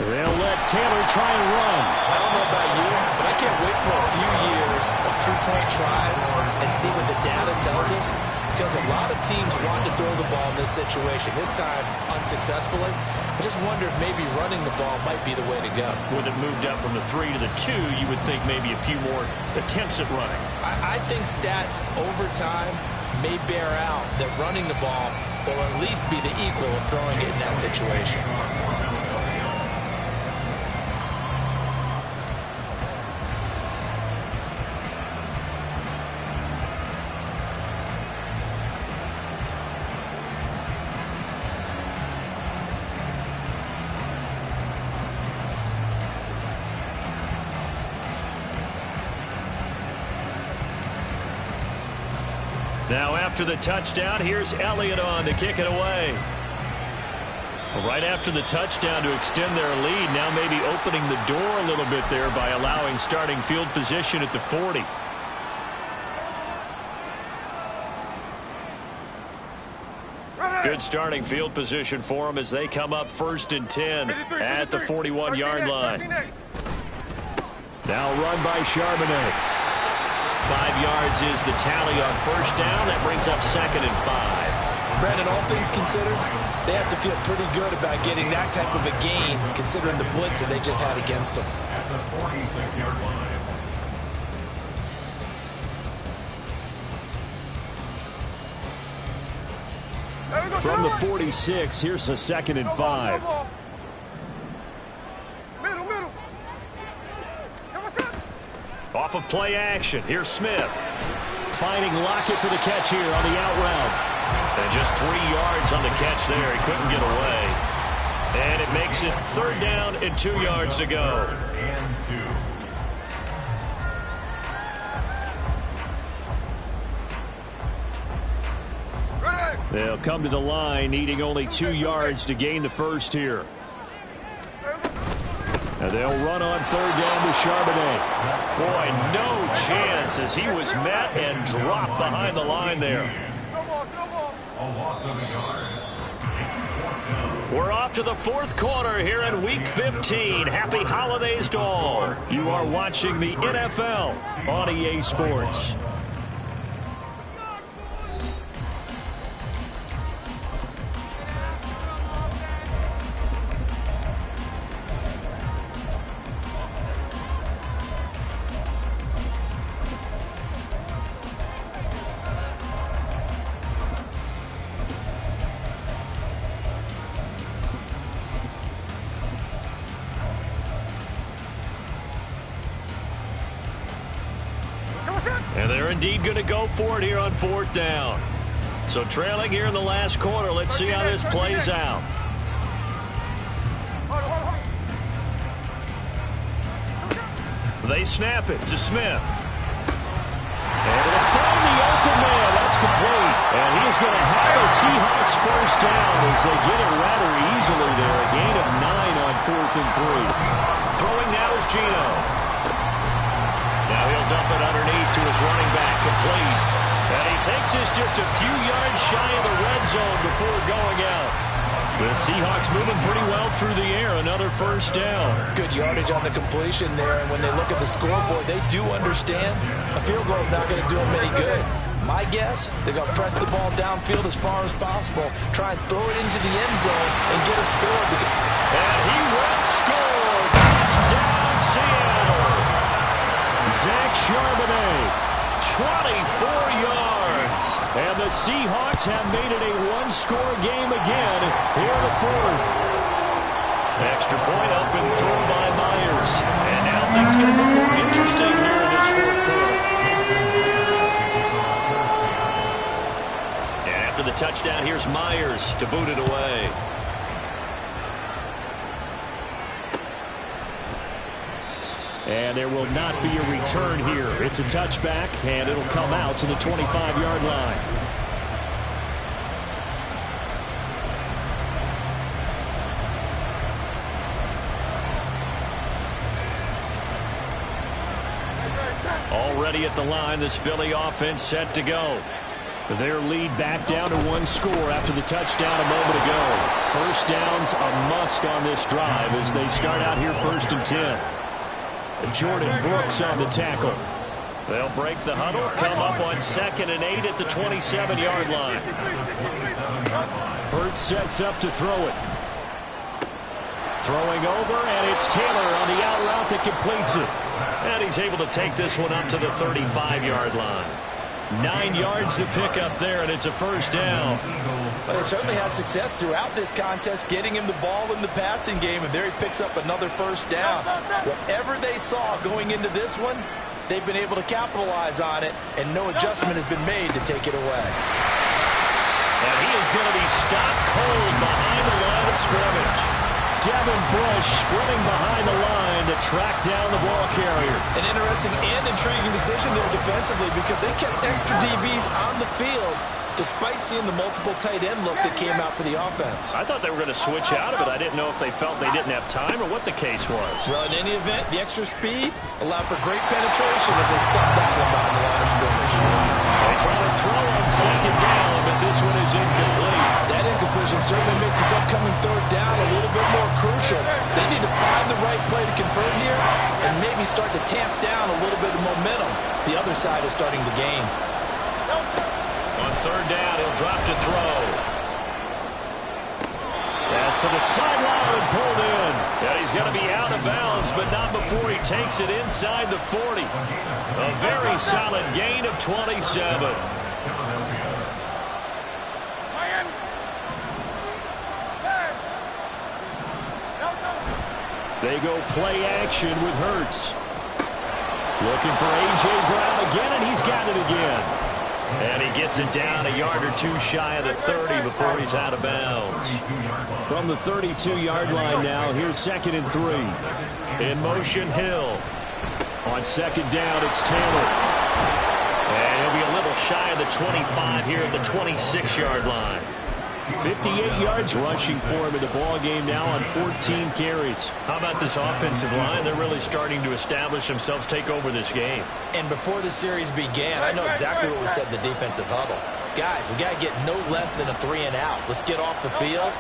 They'll let Taylor try and run. I don't know about you, but I can't wait for a few years of 2-point tries and see what the data tells us, because a lot of teams want to throw the ball in this situation. This time, unsuccessfully. I just wonder if maybe running the ball might be the way to go. With it moved up from the 3 to the 2, you would think maybe a few more attempts at running. I think stats over time may bear out that running the ball will at least be the equal of throwing it in that situation. Now after the touchdown, here's Elliott on to kick it away. Right after the touchdown to extend their lead, now maybe opening the door a little bit there by allowing starting field position at the 40. Good starting field position for them as they come up 1st and 10 at the 41-yard line. Now run by Charbonnet. 5 yards is the tally on 1st down. That brings up 2nd and 5. Brandon, all things considered, they have to feel pretty good about getting that type of a gain, considering the blitz that they just had against them. At the 46-yard line. From the 46, here's a 2nd and 5. Off of play action, here's Smith. Finding Lockett for the catch here on the out route. And just 3 yards on the catch there. He couldn't get away. And it makes it 3rd down and 2 yards to go. They'll come to the line, needing only 2 yards to gain the first here. And they'll run on 3rd down to Charbonnet. Boy, no chance as he was met and dropped behind the line there. We're off to the 4th quarter here in Week 15. Happy holidays to all. You are watching the NFL on EA Sports. And they're indeed going to go for it here on 4th down. So trailing here in the last quarter. Let's see how this plays out. They snap it to Smith. And to find the open man. That's complete. And he's going to have a Seahawks 1st down as they get it rather easily there. A gain of 9 on 4th and 3. Throwing now is Geno. Now he'll dump it underneath to his running back, complete. And he takes this just a few yards shy of the red zone before going out. The Seahawks moving pretty well through the air. Another 1st down. Good yardage on the completion there, and when they look at the scoreboard, they do understand a field goal is not going to do them any good. My guess, they're going to press the ball downfield as far as possible, try and throw it into the end zone and get a score. And he will score. Touchdown, Seattle. Zach Charbonnet, 24 yards. And the Seahawks have made it a one-score game again here in the 4th. Extra point up and thrown by Myers. And now things get a little more interesting here in this 4th quarter. touchdown. Here's Myers to boot it away. And there will not be a return here. It's a touchback, and it'll come out to the 25-yard line. Already at the line, this Philly offense set to go. Their lead back down to 1 score after the touchdown a moment ago. First down's a must on this drive as they start out here 1st and 10. Jordan Brooks on the tackle. They'll break the huddle, come up on 2nd and 8 at the 27-yard line. Hurts sets up to throw it. Throwing over, and it's Taylor on the out route that completes it. And he's able to take this one up to the 35-yard line. 9 yards to pick up there, and it's a first down. Well, they certainly had success throughout this contest, getting him the ball in the passing game, and there he picks up another first down. Whatever they saw going into this one, they've been able to capitalize on it, and no adjustment has been made to take it away. And he is going to be stopped cold behind the line of scrimmage. Devin Bush sprinting behind the line to track down the ball carrier. An interesting and intriguing decision there defensively because they kept extra DBs on the field despite seeing the multiple tight end look that came out for the offense. I thought they were going to switch out of it. I didn't know if they felt they didn't have time or what the case was. Well, in any event, the extra speed allowed for great penetration as they stuffed that one behind the line of scrimmage. They try to throw on 2nd down, but this one is incomplete. That incompletion certainly makes this upcoming 3rd down a little bit more crucial. They need to find the right play to convert here and maybe start to tamp down a little bit of momentum the other side is starting to gain. On 3rd down, he'll drop to throw. Pass to the sideline and pulled in. Yeah, he's going to be out of bounds, but not before he takes it inside the 40. A very solid gain of 27. They go play action with Hurts. Looking for A.J. Brown again, and he's got it again. And he gets it down a yard or 2 shy of the 30 before he's out of bounds. From the 32-yard line now, here's 2nd and 3. In motion, Hill. On 2nd down, it's Taylor. And he'll be a little shy of the 25 here at the 26-yard line. 58 yards rushing for him in the ball game now on 14 carries. How about this offensive line? They're really starting to establish themselves, take over this game. And before the series began, I know exactly what we said in the defensive huddle. Guys, we got to get no less than a 3 and out. Let's get off the field.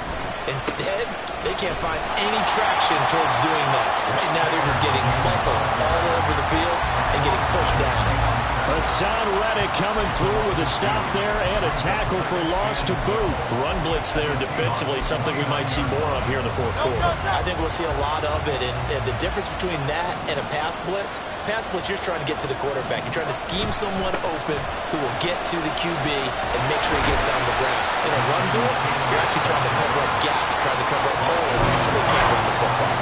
Instead, they can't find any traction towards doing that. Right now, they're just getting muscle all over the field and getting pushed down. Hassan Reddick coming through with a stop there and a tackle for loss to boot. Run blitz there defensively, something we might see more of here in the 4th quarter. I think we'll see a lot of it, and the difference between that and a pass blitz, you're just trying to get to the quarterback. You're trying to scheme someone open who will get to the QB and make sure he gets on the ground. In a run blitz, you're actually trying to cover up gaps, trying to cover up holes so they can't run the football.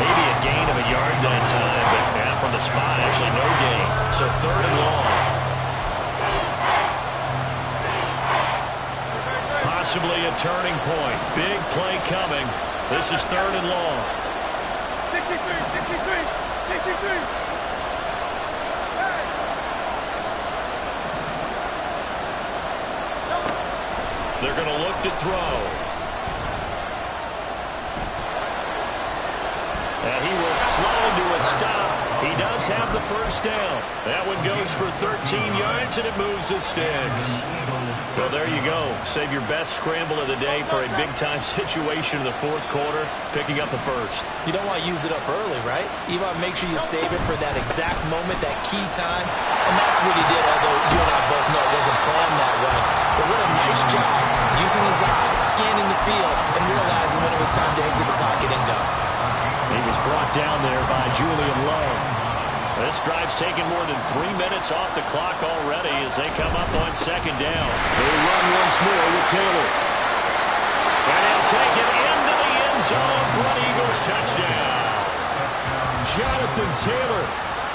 Maybe a gain of a yard that time, but from the spot, actually no gain. So 3rd and long. Possibly a turning point. Big play coming. This is 3rd and long. 63, 63, 63. They're going to look to throw. And he will slide to a stop. He does have the first down. That one goes for 13 yards, and it moves his sticks. So there you go. Save your best scramble of the day for a big-time situation in the 4th quarter, picking up the first. You don't want to use it up early, right? You want to make sure you save it for that exact moment, that key time. And that's what he did, although you and I both know it wasn't planned that way. But what a nice job using his eyes, scanning the field, and realizing when it was time to exit the pocket and go. He was brought down there by Julian Love. This drive's taken more than 3 minutes off the clock already as they come up on 2nd down. They run once more with Taylor. And he'll take it into the end zone for an Eagles touchdown. Jonathan Taylor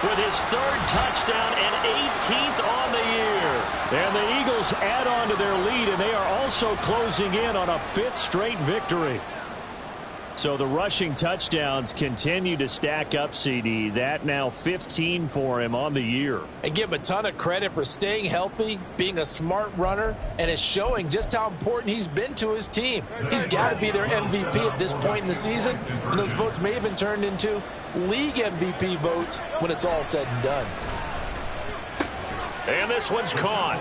with his 3rd touchdown and 18th on the year. And the Eagles add on to their lead, and they are also closing in on a 5th straight victory. So the rushing touchdowns continue to stack up, CD. That now 15 for him on the year. And give him a ton of credit for staying healthy, being a smart runner, and it's showing just how important he's been to his team. He's got to be their MVP at this point in the season, and those votes may have been turned into league MVP votes when it's all said and done. And this one's caught.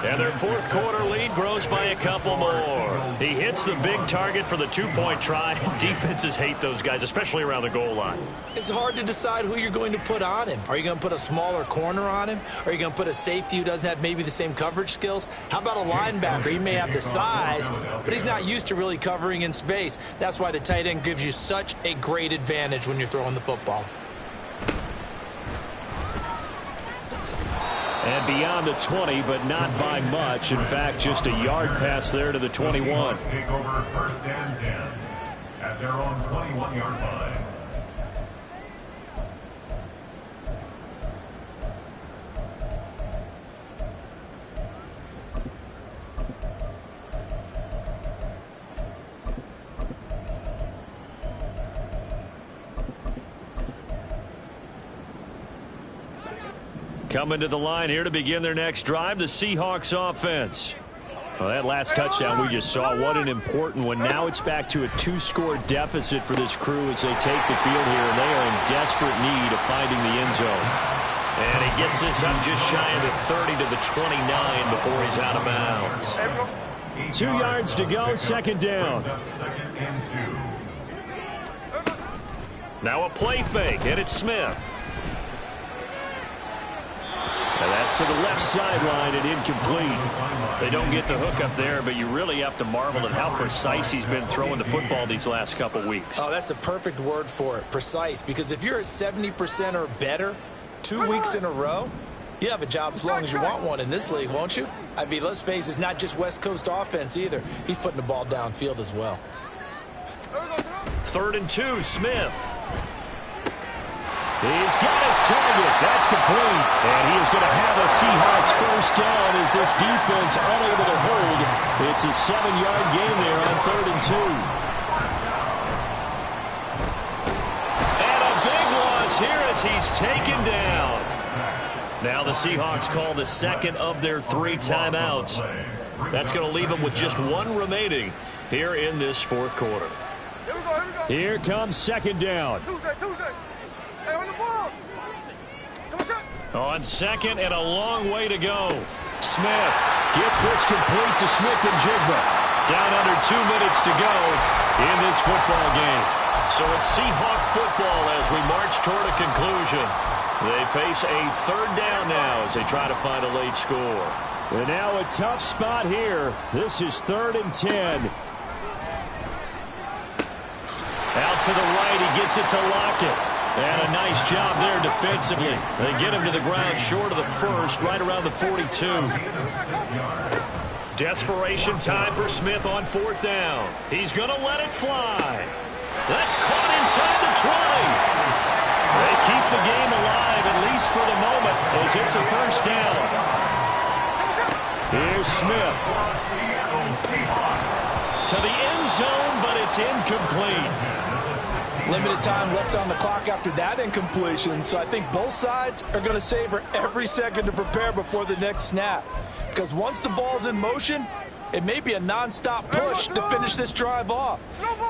And their 4th quarter lead grows by a couple more. He hits the big target for the 2-point try. Defenses hate those guys, especially around the goal line. It's hard to decide who you're going to put on him. Are you going to put a smaller corner on him? Are you going to put a safety who doesn't have maybe the same coverage skills? How about a linebacker? He may have the size, but he's not used to really covering in space. That's why the tight end gives you such a great advantage when you're throwing the football. And beyond the 20, but not by much. In fact, just a yard pass there to the 21. The Seahawks take over 1st and 10 at their own 21-yard line. Coming to the line here to begin their next drive, the Seahawks offense. Well, that last touchdown we just saw, what an important one. Now it's back to a 2-score deficit for this crew as they take the field here, and they are in desperate need of finding the end zone. And he gets this up just shy of the 30 to the 29 before he's out of bounds. 2 yards to go, 2nd down. Now a play fake, and it's Smith. And that's to the left sideline and incomplete. They don't get the hook up there, but you really have to marvel at how precise he's been throwing the football these last couple weeks. Oh, that's the perfect word for it, precise. Because if you're at 70% or better 2 weeks in a row, you have a job as long as you want one in this league, won't you? I mean, let's face it, it's not just West Coast offense either. He's putting the ball downfield as well. 3rd and 2, Smith. He's got his target. That's complete. And he is going to have a Seahawks 1st down as this defense unable to hold. It's a 7-yard gain there on 3rd and 2. And a big loss here as he's taken down. Now the Seahawks call the 2nd of their 3 timeouts. That's going to leave them with just 1 remaining here in this 4th quarter. Here comes 2nd down. On 2nd and a long way to go. Smith gets this complete to Smith-Njigba. Down under 2 minutes to go in this football game. So it's Seahawk football as we march toward a conclusion. They face a 3rd down now as they try to find a late score. And now a tough spot here. This is 3rd and 10. Out to the right, he gets it to Lockett. And a nice job there defensively. They get him to the ground short of the 1st, right around the 42. Desperation time for Smith on 4th down. He's going to let it fly. That's caught inside the 20. They keep the game alive, at least for the moment, as it's a 1st down. Here's Smith. To the end zone, but it's incomplete. Limited time left on the clock after that incompletion, so I think both sides are going to savor every second to prepare before the next snap. Because once the ball's in motion, it may be a non-stop push to finish this drive off.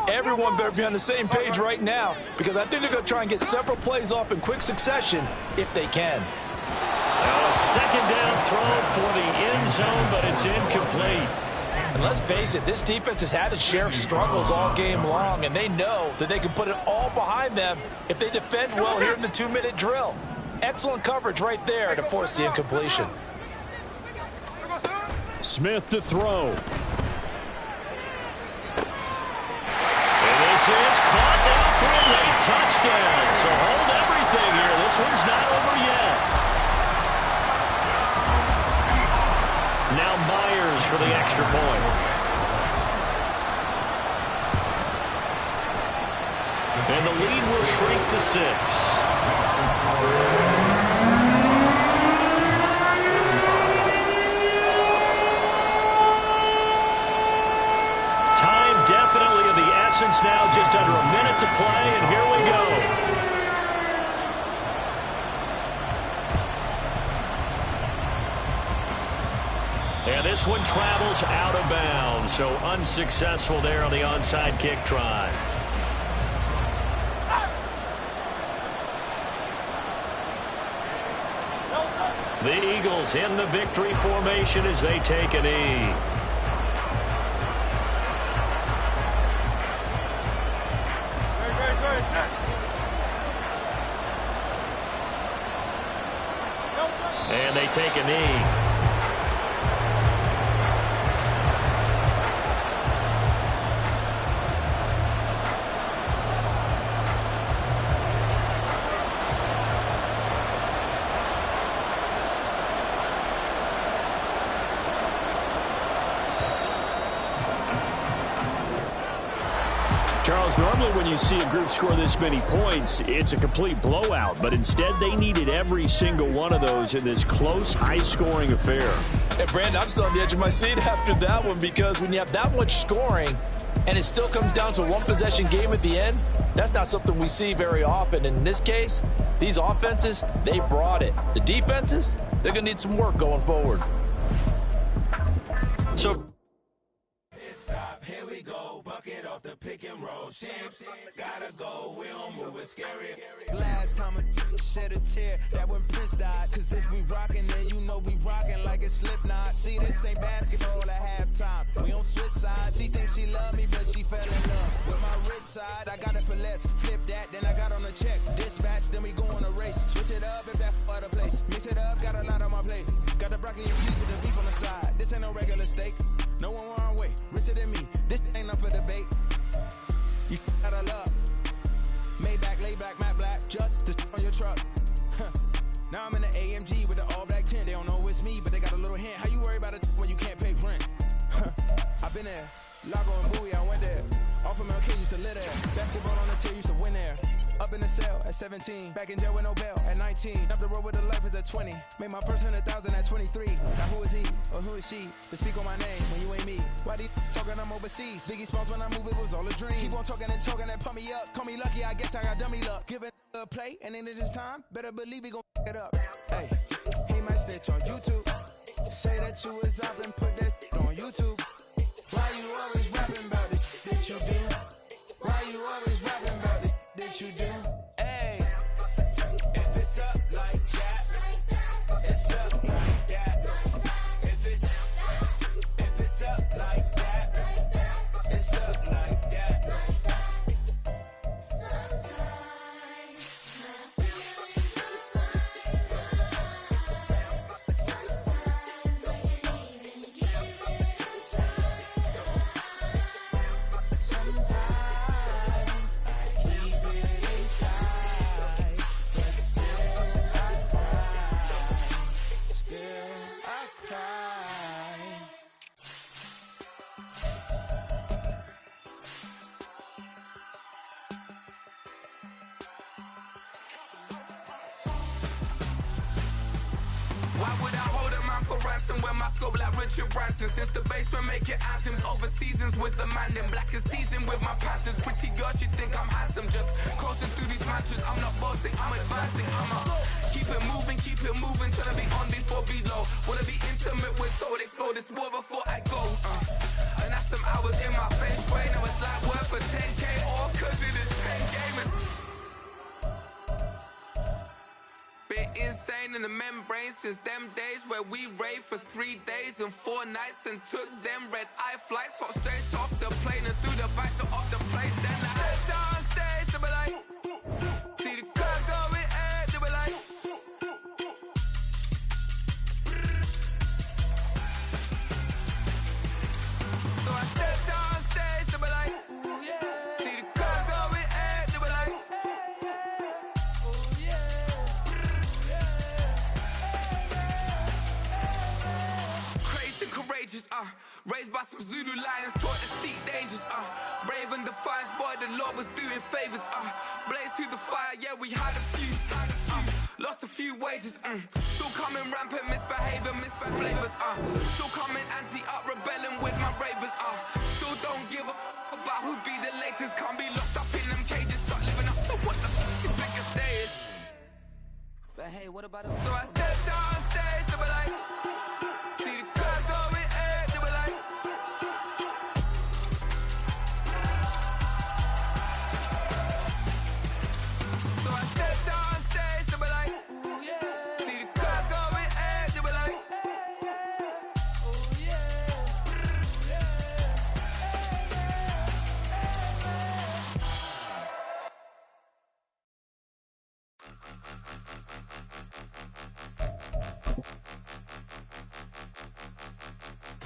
Everyone better be on the same page right now, because I think they're going to try and get several plays off in quick succession if they can. Now a 2nd down throw for the end zone, but it's incomplete. And let's face it, this defense has had its share of struggles all game long, and they know that they can put it all behind them if they defend well here in the 2-minute drill. Excellent coverage right there to force the incompletion. Smith to throw. And this is caught down for a late touchdown. So hold everything here. This one's not over yet. Now Myers for the extra point. And the lead will shrink to 6. And this one travels out of bounds, so unsuccessful there on the onside kick try. The Eagles in the victory formation as they take a knee. And they take a knee. Charles, normally when you see a group score this many points, it's a complete blowout. But instead, they needed every single one of those in this close, high-scoring affair. Hey, Brandon, I'm still on the edge of my seat after that one because when you have that much scoring and it still comes down to a one-possession game at the end, that's not something we see very often. In this case, these offenses, they brought it. The defenses, they're going to need some work going forward. So Here we go, bucket off the pick and roll. Shit, gotta go, we don't move it, scary. Last time a shed a tear, that when Prince died. Cause if we rockin', then you know we rockin' like a Slipknot. See, this ain't basketball at halftime. We on switch sides. She thinks she love me, but she fell in love with my rich side. I got it for less. Flip that, then I got on a check. Dispatch, then we go on a race. Switch it up if that other place. Mix it up, got a lot on my plate. Got the broccoli and cheese with the beef on the side. This ain't no regular steak. No one wrong way, richer than me. This ain't up for debate. You out of luck. Maybach, lay back, matte black, just to on your truck. Now I'm in the AMG with the all black tint. They don't know it's me, but they got a little hint. How you worry about it when you can't pay rent? I've been there. Lago and Bowie, I went there. Off of MLK, used to live there. Basketball on the tier, used to win there. Up in the cell at 17. Back in jail with no bail at 19. Up the road with the life is at 20. Made my first 100,000 at 23. Now who is he or who is she to speak on my name when you ain't me? Why they talking I'm overseas? Biggie Smalls when I move, it was all a dream. Keep on talking and pump me up. Call me lucky, I guess I got dummy luck. Give it a play, and then it is time. Better believe he gon' it up. Hey, he might snitch on YouTube. Say that you was up and put that on YouTube. Why you always rapping about it that you do? Why you always rapping about it that you do? Hey, if it's up like that, it's up like that. If it's up like that, it's up like that. Why would I hold a man for ransom when my scope like Richard Branson? Since the basement making anthems over seasons with the man in black is teasing with my patterns. Pretty girl, she think I'm handsome. Just coasting through these matches. I'm not bossing, I'm advancing. I'ma keep it moving, trying to be on before below. Wanna be intimate with soul, explore this war before I go. And that's some hours in my feng shui. Now it's like work for 10K or cause it is 10 gamers. Been insane in the membrane since them days where we raved for 3 days and 4 nights and took them red-eye flights. Hot straight off the plane and through the back door of the place. Then I head down stage, they be like, see the crowd going air, they be like, so I step down stage, they be like, ooh yeah, see the crowd going air, they be like, ooh yeah. Courageous, raised by some Zulu lions, taught to seek dangers, brave and defiance, boy, the Lord was doing favors, blaze through the fire, yeah, we had a few, lost a few wages, still coming rampant, misbehaving, flavors, still coming anti-up, rebelling with my ravers, still don't give a about who'd be the latest, can't be locked up in them cages, start living up to what the biggest day is. But hey, what about it? So I stepped on stage, they were like, see the crowd going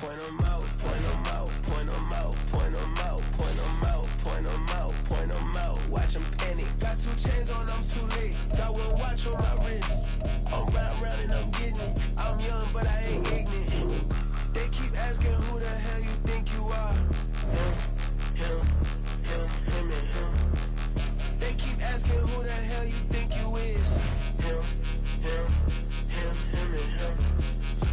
point 'em out, point 'em out, point 'em out, point 'em out, point 'em out, point 'em out, point 'em out. Watch 'em panic. Got 2 chains on, I'm too late. Got 1 watch on my wrist. I'm round and I'm getting it. I'm young, but I ain't ignorant. They keep asking who the hell you think you are. Him, and him. They keep asking who the hell you think you is. Him, and him.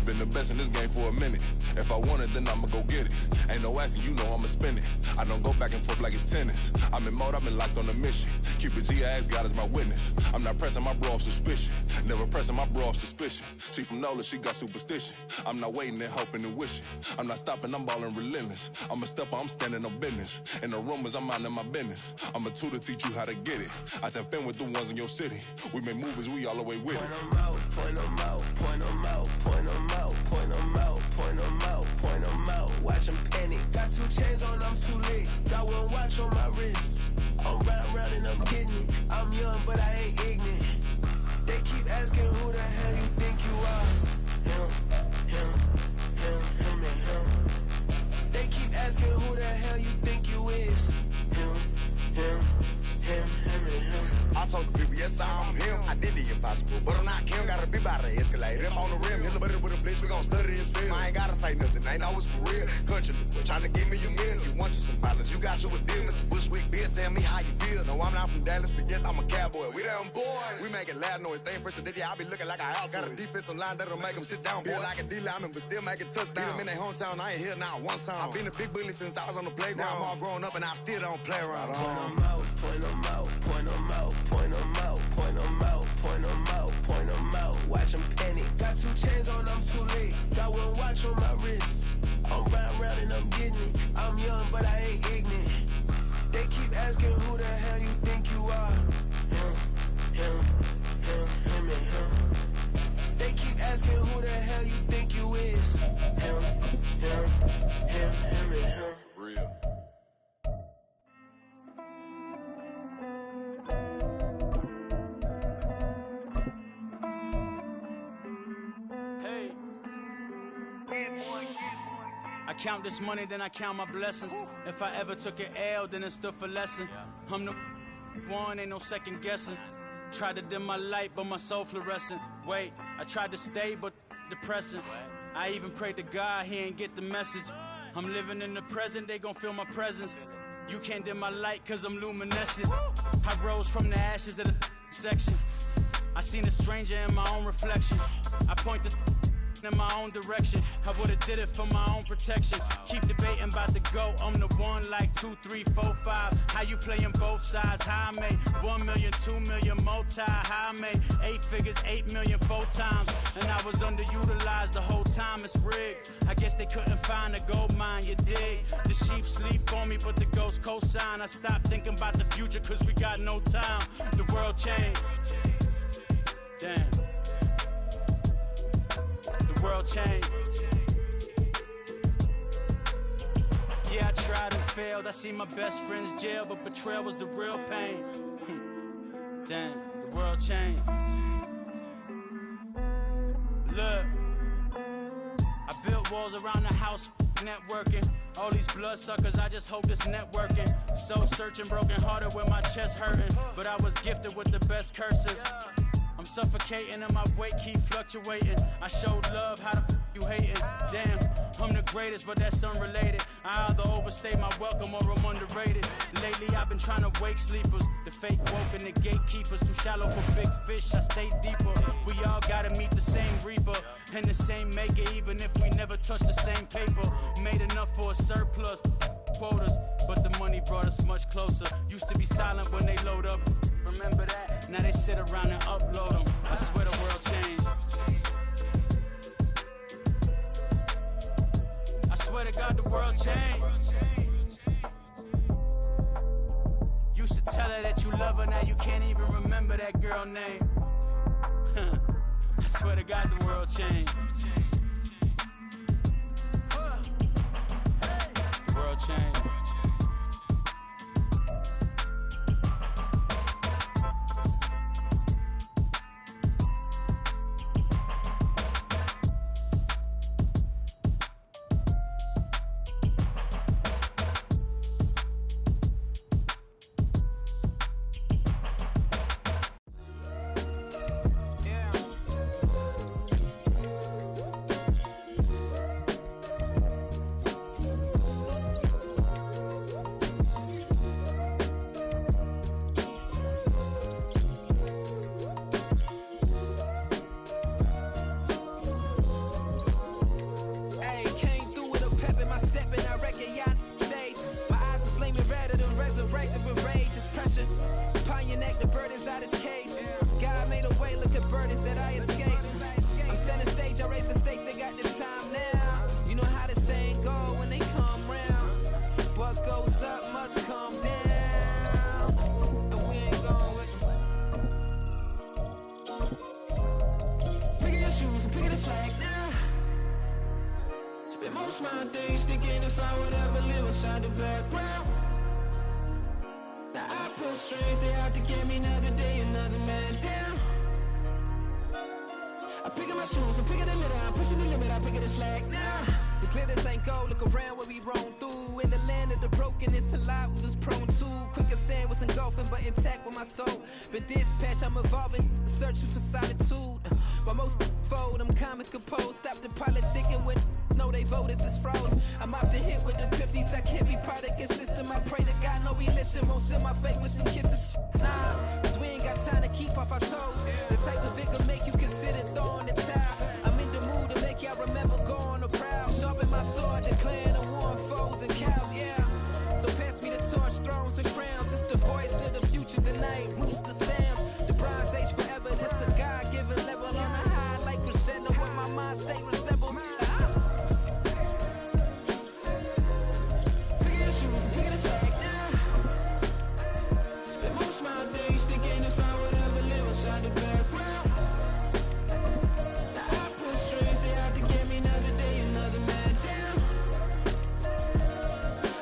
Been the best in this game for a minute. If I want it, then I'ma go get it. Ain't no asking, you know I'ma spin it. I don't go back and forth like it's tennis. I'm in mode, I've been locked on a mission. Cupid G, I ask God as my witness. I'm not pressing my bro off suspicion. Never pressing my bro off suspicion. She from NOLA, she got superstition. I'm not waiting and hoping and wishing. I'm not stopping, I'm balling relentless. I'm a stepper, I'm standing on business. In the rumors, I'm minding my business. I'm a tutor, teach you how to get it. I tap in with the ones in your city. We make movies, we all the way with it. Point 'em out, point 'em out, point 'em out, point 'em out, point 'em out, point 'em out, point 'em out. Watch 'em panic. Got 2 chains on, I'm too late. Got 1 watch on my wrist. I'm round and I'm getting it. I'm young, but I ain't ignorant. They keep asking who the hell you think you are. Him, and him. They keep asking who the hell you think you is. Him, and him. I told the people, yes, I'm him. I did the impossible, but I'm not Kim. Gotta be by the escalator. Him on the rim, hit the buddy with a blitz. We gon' study his film. I ain't gotta say nothing, ain't always for real. Country, trying to give me a meal. You want you some violence, you got you a deal. Mr. Bushwick, bitch, tell me how you feel. No, I'm not from Dallas, but yes, I'm a cowboy. We them boys. We making loud noise. Staying first today, I be looking like a house. Got a defensive line that'll make them sit down. Boy, like a D-lineman, but still making touchdowns. Beat them in their hometown, I ain't here now one time. I've been a big bully since I was on the playground. Now I'm all grown up and I still don't play around. Point 'em out, point 'em out, point 'em out, point 'em out, point 'em out, point 'em out, point 'em out. Watch 'em panic. Got 2 chains on, I'm too late. Got 1 watch on my wrist. I'm round and I'm getting it. I'm young, but I ain't ignorant. They keep asking who the hell you think you are. Him, and him. They keep asking who the hell you think you is. Him, and him. Real. Hey. I count this money, then I count my blessings. If I ever took an L, then it stood for lesson. I'm the one, ain't no second guessing. Tried to dim my light, but my soul fluorescent. Wait, I tried to stay, but depressing. I even prayed to God, he ain't get the message. I'm living in the present, they gon' feel my presence. You can't dim my light, cause I'm luminescent. I rose from the ashes of the section. I seen a stranger in my own reflection. I point the in my own direction. I would've did it for my own protection. Keep debating about the GOAT. I'm the one like 2, 3, 4, 5. How you playing both sides? How I made 1 million, 2 million multi. How I made 8 figures, 8 million 4 times. And I was underutilized the whole time. It's rigged. I guess they couldn't find a gold mine, you dig? The sheep sleep on me, but the ghost co-sign. I stopped thinking about the future cause we got no time. The world changed. Damn. The world changed. Yeah, I tried and failed. I see my best friends jail, but betrayal was the real pain. Damn, the world changed. Look, I built walls around the house, networking. All these bloodsuckers, I just hope this networking. Soul searching, broken hearted with my chest hurting. But I was gifted with the best curses. I'm suffocating and my weight keep fluctuating. I showed love, how the you hating? Damn, I'm the greatest, but that's unrelated. I either overstay my welcome or I'm underrated. Lately I've been trying to wake sleepers. The fake woke and the gatekeepers. Too shallow for big fish, I stay deeper. We all gotta meet the same reaper and the same maker, even if we never touch the same paper. Made enough for a surplus, quotas, but the money brought us much closer. Used to be silent when they load up. Remember that? Now they sit around and upload them. I swear the world changed. I swear to God the world changed. Used to tell her that you love her, now you can't even remember that girl name. I swear to God the world changed. The world changed. picking the slack now. Spend most of my days thinking if I would ever live inside the background. Now I pull strings, they out to get me another day, another man down. I'm picking my shoes, I'm picking the litter, I'm pushing the limit, I'm picking the slack now. The glitters ain't gold, look around where we roam through. In the land of the broken, it's a lot we was prone to. Quick as sand was engulfing, but intact with my soul. Been dispatched, I'm evolving, searching for solitude. While most fold, I'm comic composed. Stop the politicking when know they voters is froze. I'm off the hit with the 50s, I can't be product and system. I pray to God, know he listen, won't send my face with some kisses. Nah, cause we ain't got time to keep off our toes. The type of victim make you consider throwing the towel. I'm in the mood to make y'all remember going to proud. Sharpen my sword, declaring the war on foes and cows, yeah. So pass me the torch, thrones and crowns. It's the voice of the future tonight, rooster sounds. The Bronze Age forever, this a God-given level. On a high like crescendo when my mind state resemble. Picking your shoes and picking the slack now. Spend most of my days thinking if I would ever live inside the background. Now I pull strings, they out to get me another day, another man down.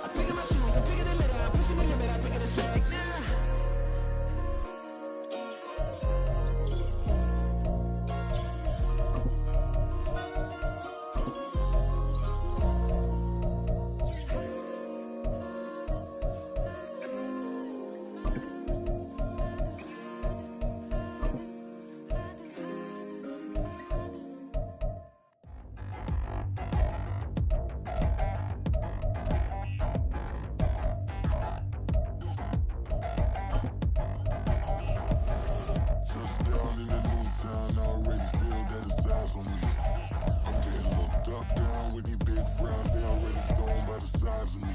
I'm picking my shoes, I'm picking the litter, I'm pushing the limit, I'm picking the slack now. Touchdown in the new town, I already feel that it's eyes on me. I'm getting looked up, down with these big frowns, they already gone by the size of me.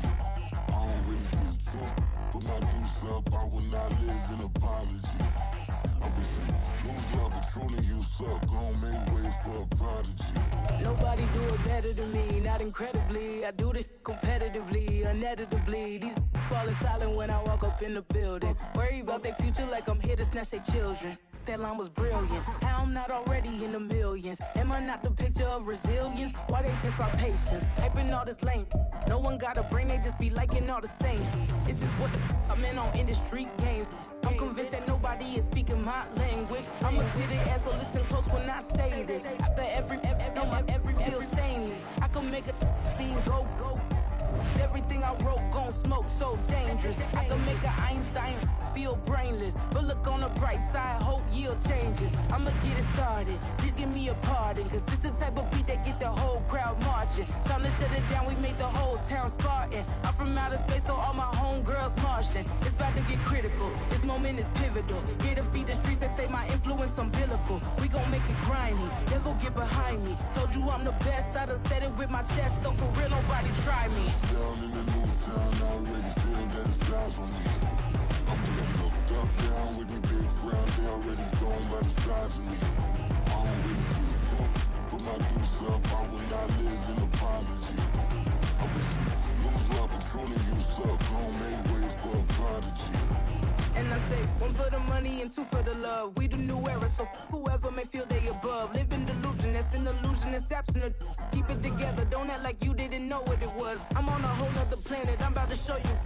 I don't really give truth, put my deuce up, I will not live in apology. I wish you lose love, but truly you suck, gon' make way for a prodigy. Nobody do it better than me, not incredibly. I do this competitively, uneditably. These falling silent when I walk up in the building. Worry about their future like I'm here to snatch their children. That line was brilliant. How I'm not already in the millions? Am I not the picture of resilience? Why they test my patience? Hyping all this lame. No one got a brain, they just be liking all the same. This is what I'm in on industry games. I'm convinced that nobody is speaking my language. I'ma get it as so listen close when I say this. After every feel stainless. I can make a fiend go. Everything I wrote gon' smoke, so dangerous. I can make an Einstein feel brainless. But look on the bright side, hope yield changes. I'ma get it started, please give me a pardon. Cause this the type of beat that get the whole crowd marching. Time to shut it down, we make the whole town Spartan. I'm from outer space, so all my homegirls Martian. It's about to get critical, this moment is pivotal. Here to feed the streets that say my influence umbilical. We gon' make it grimy, never get behind me. Told you I'm the best, I done said it with my chest. So for real, nobody try me. Down in the new town, I already feel that it's eyes on me. I'm getting looked up, down with these big frowns, they already gone by the size of me. I don't really give truth, put my deuce up, I will not live in apology. I wish you lose love, but truly you suck, gon' make way for a prodigy. And I say, one for the money and two for the love. We the new era, so whoever may feel they above. Live in delusion, that's an illusion, it's absent. Keep it together, don't act like you didn't know what it was. I'm on a whole nother planet, I'm about to show you.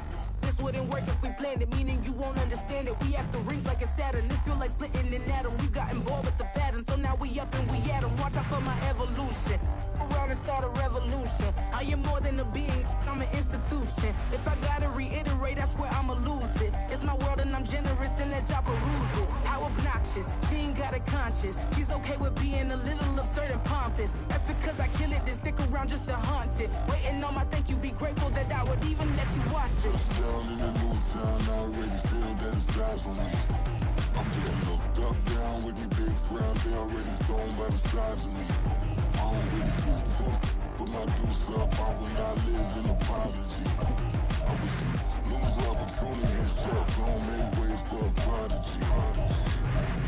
This wouldn't work if we planned it, meaning you won't understand it. We act the rings like a Saturn, this feel like splitting an atom. We got involved with the pattern, so now we up and we at 'em. Watch out for my evolution. Around and start a revolution. I am more than a being, I'm an institution. If I gotta reiterate, that's where I'ma lose it. It's my world and I'm generous and let y'all peruse it. How obnoxious, she ain't got a conscience. She's okay with being a little absurd and pompous. That's because I kill it, then stick around just to haunt it. Waiting on my thank you, be grateful that I would even let you watch it. Down in the new town, I already feel that it's eyes on me. I'm getting looked up, down with these big frowns, they already gone by the size of me. I don't really give truth, put my deuce up, I will not live in apology. I wish you lose love, but truly you suck, gon' make way for a prodigy.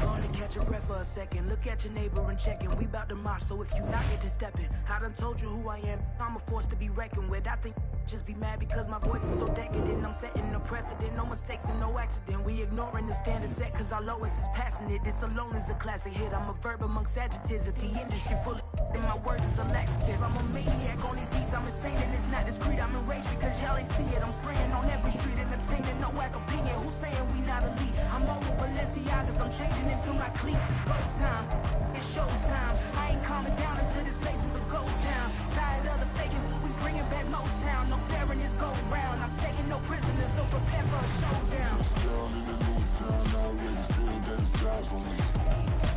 Gonna catch your breath for a second. Look at your neighbor and check in. We bout to march, so if you not get to stepping. I done told you who I am. I'm a force to be reckoned with. I think just be mad because my voice is so decadent. I'm setting a precedent, no mistakes and no accident. We ignoring the standard set cause our lowest is passionate. This alone is a classic hit. I'm a verb amongst adjectives. If the industry full of and my words is a laxative. I'm a maniac on these beats, I'm insane and it's not discreet. I'm enraged because y'all ain't see it. I'm spraying on every street, entertaining, no whack opinion. Who's saying we not elite? I'm over Balenciagas, I'm changing into my cleats. It's go time, it's show time. I ain't calming down until this place is a ghost town. Tired of the faking, we bringing back Motown. No sparing this go round. I'm taking no prisoners, so prepare for a showdown. Down in the new town, I already feel that it's eyes on me.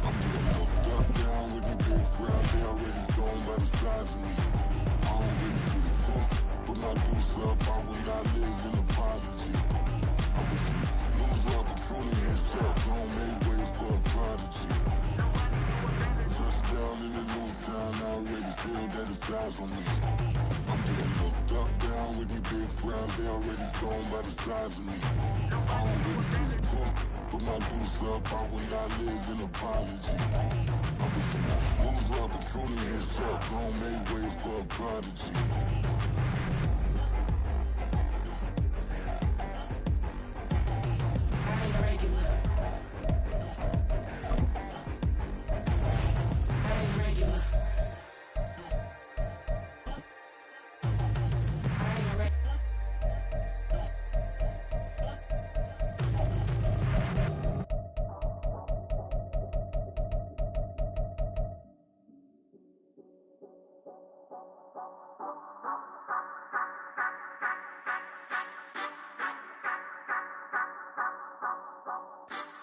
I'm getting hooked up down with the big crowd. They already gone by the size of me. I don't really get it took, but my deuce up, I will not live in apology. I wish you lose love, but truly himself don't make way for a prodigy. Touchdown in the new town, I already feel that it's eyes on me. I'm getting hooked up down with the big crowd. They already gone by the size of me. I don't really get it took, but my deuce up, I will not live in apology. I wish you lose love, but truly himself don't make way for a prodigy.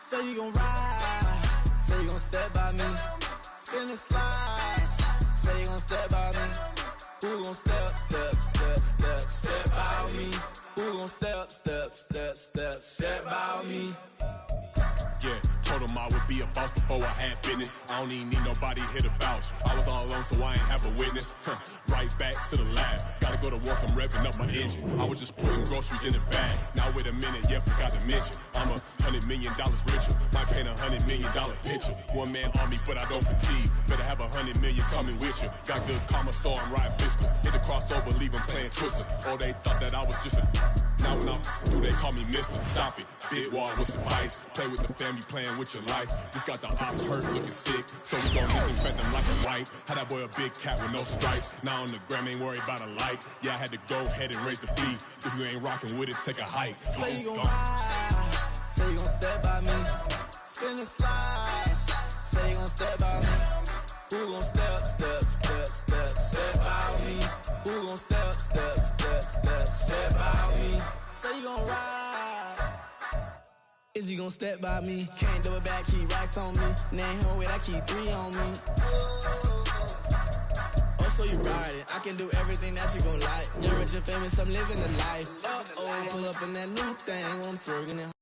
Say you gon' ride, say you gon' step by me, spin and slide, say you gon' step by me. Who gon' step by me? Who gon' step by me? Yeah, told him I would be a boss before I had business. I don't even need nobody here to vouch. I was all alone, so I ain't have a witness. Right back to the lab. Gotta go to work, I'm revving up my engine. I was just putting groceries in the bag. Now wait a minute, yeah, forgot to mention. I'm $100 million richer. Might paint $100 million picture. One man army, but I don't fatigue. Better have 100 million coming with you. Got good karma, so I'm riding fiscal. Hit the crossover, leave them playing Twister. Oh, they thought that I was just a... Now when I'm through, they call me Mister. Stop it, big wall with some ice. Play with the family, playing with your life. Just got the ops hurt, looking sick. So we gon' disinfect them like a wipe. Had that boy a big cat with no stripes. Now on the gram, ain't worried about a light. Yeah, I had to go ahead and raise the fee. If you ain't rocking with it, take a hike. Say you gon' ride, say you gon' step by me, spin and slide. Say you gon' step by me. Who gon' step by me? Who gon' step by me? Say you gon' ride, is you gon' step by me? Can't do it back, keep racks on me. Name home with, I keep 3 on me. Oh, so you ride it, I can do everything that you gon' like. You're rich and famous, I'm living the life. Uh-oh, pull up in that new thing, I'm swerving it.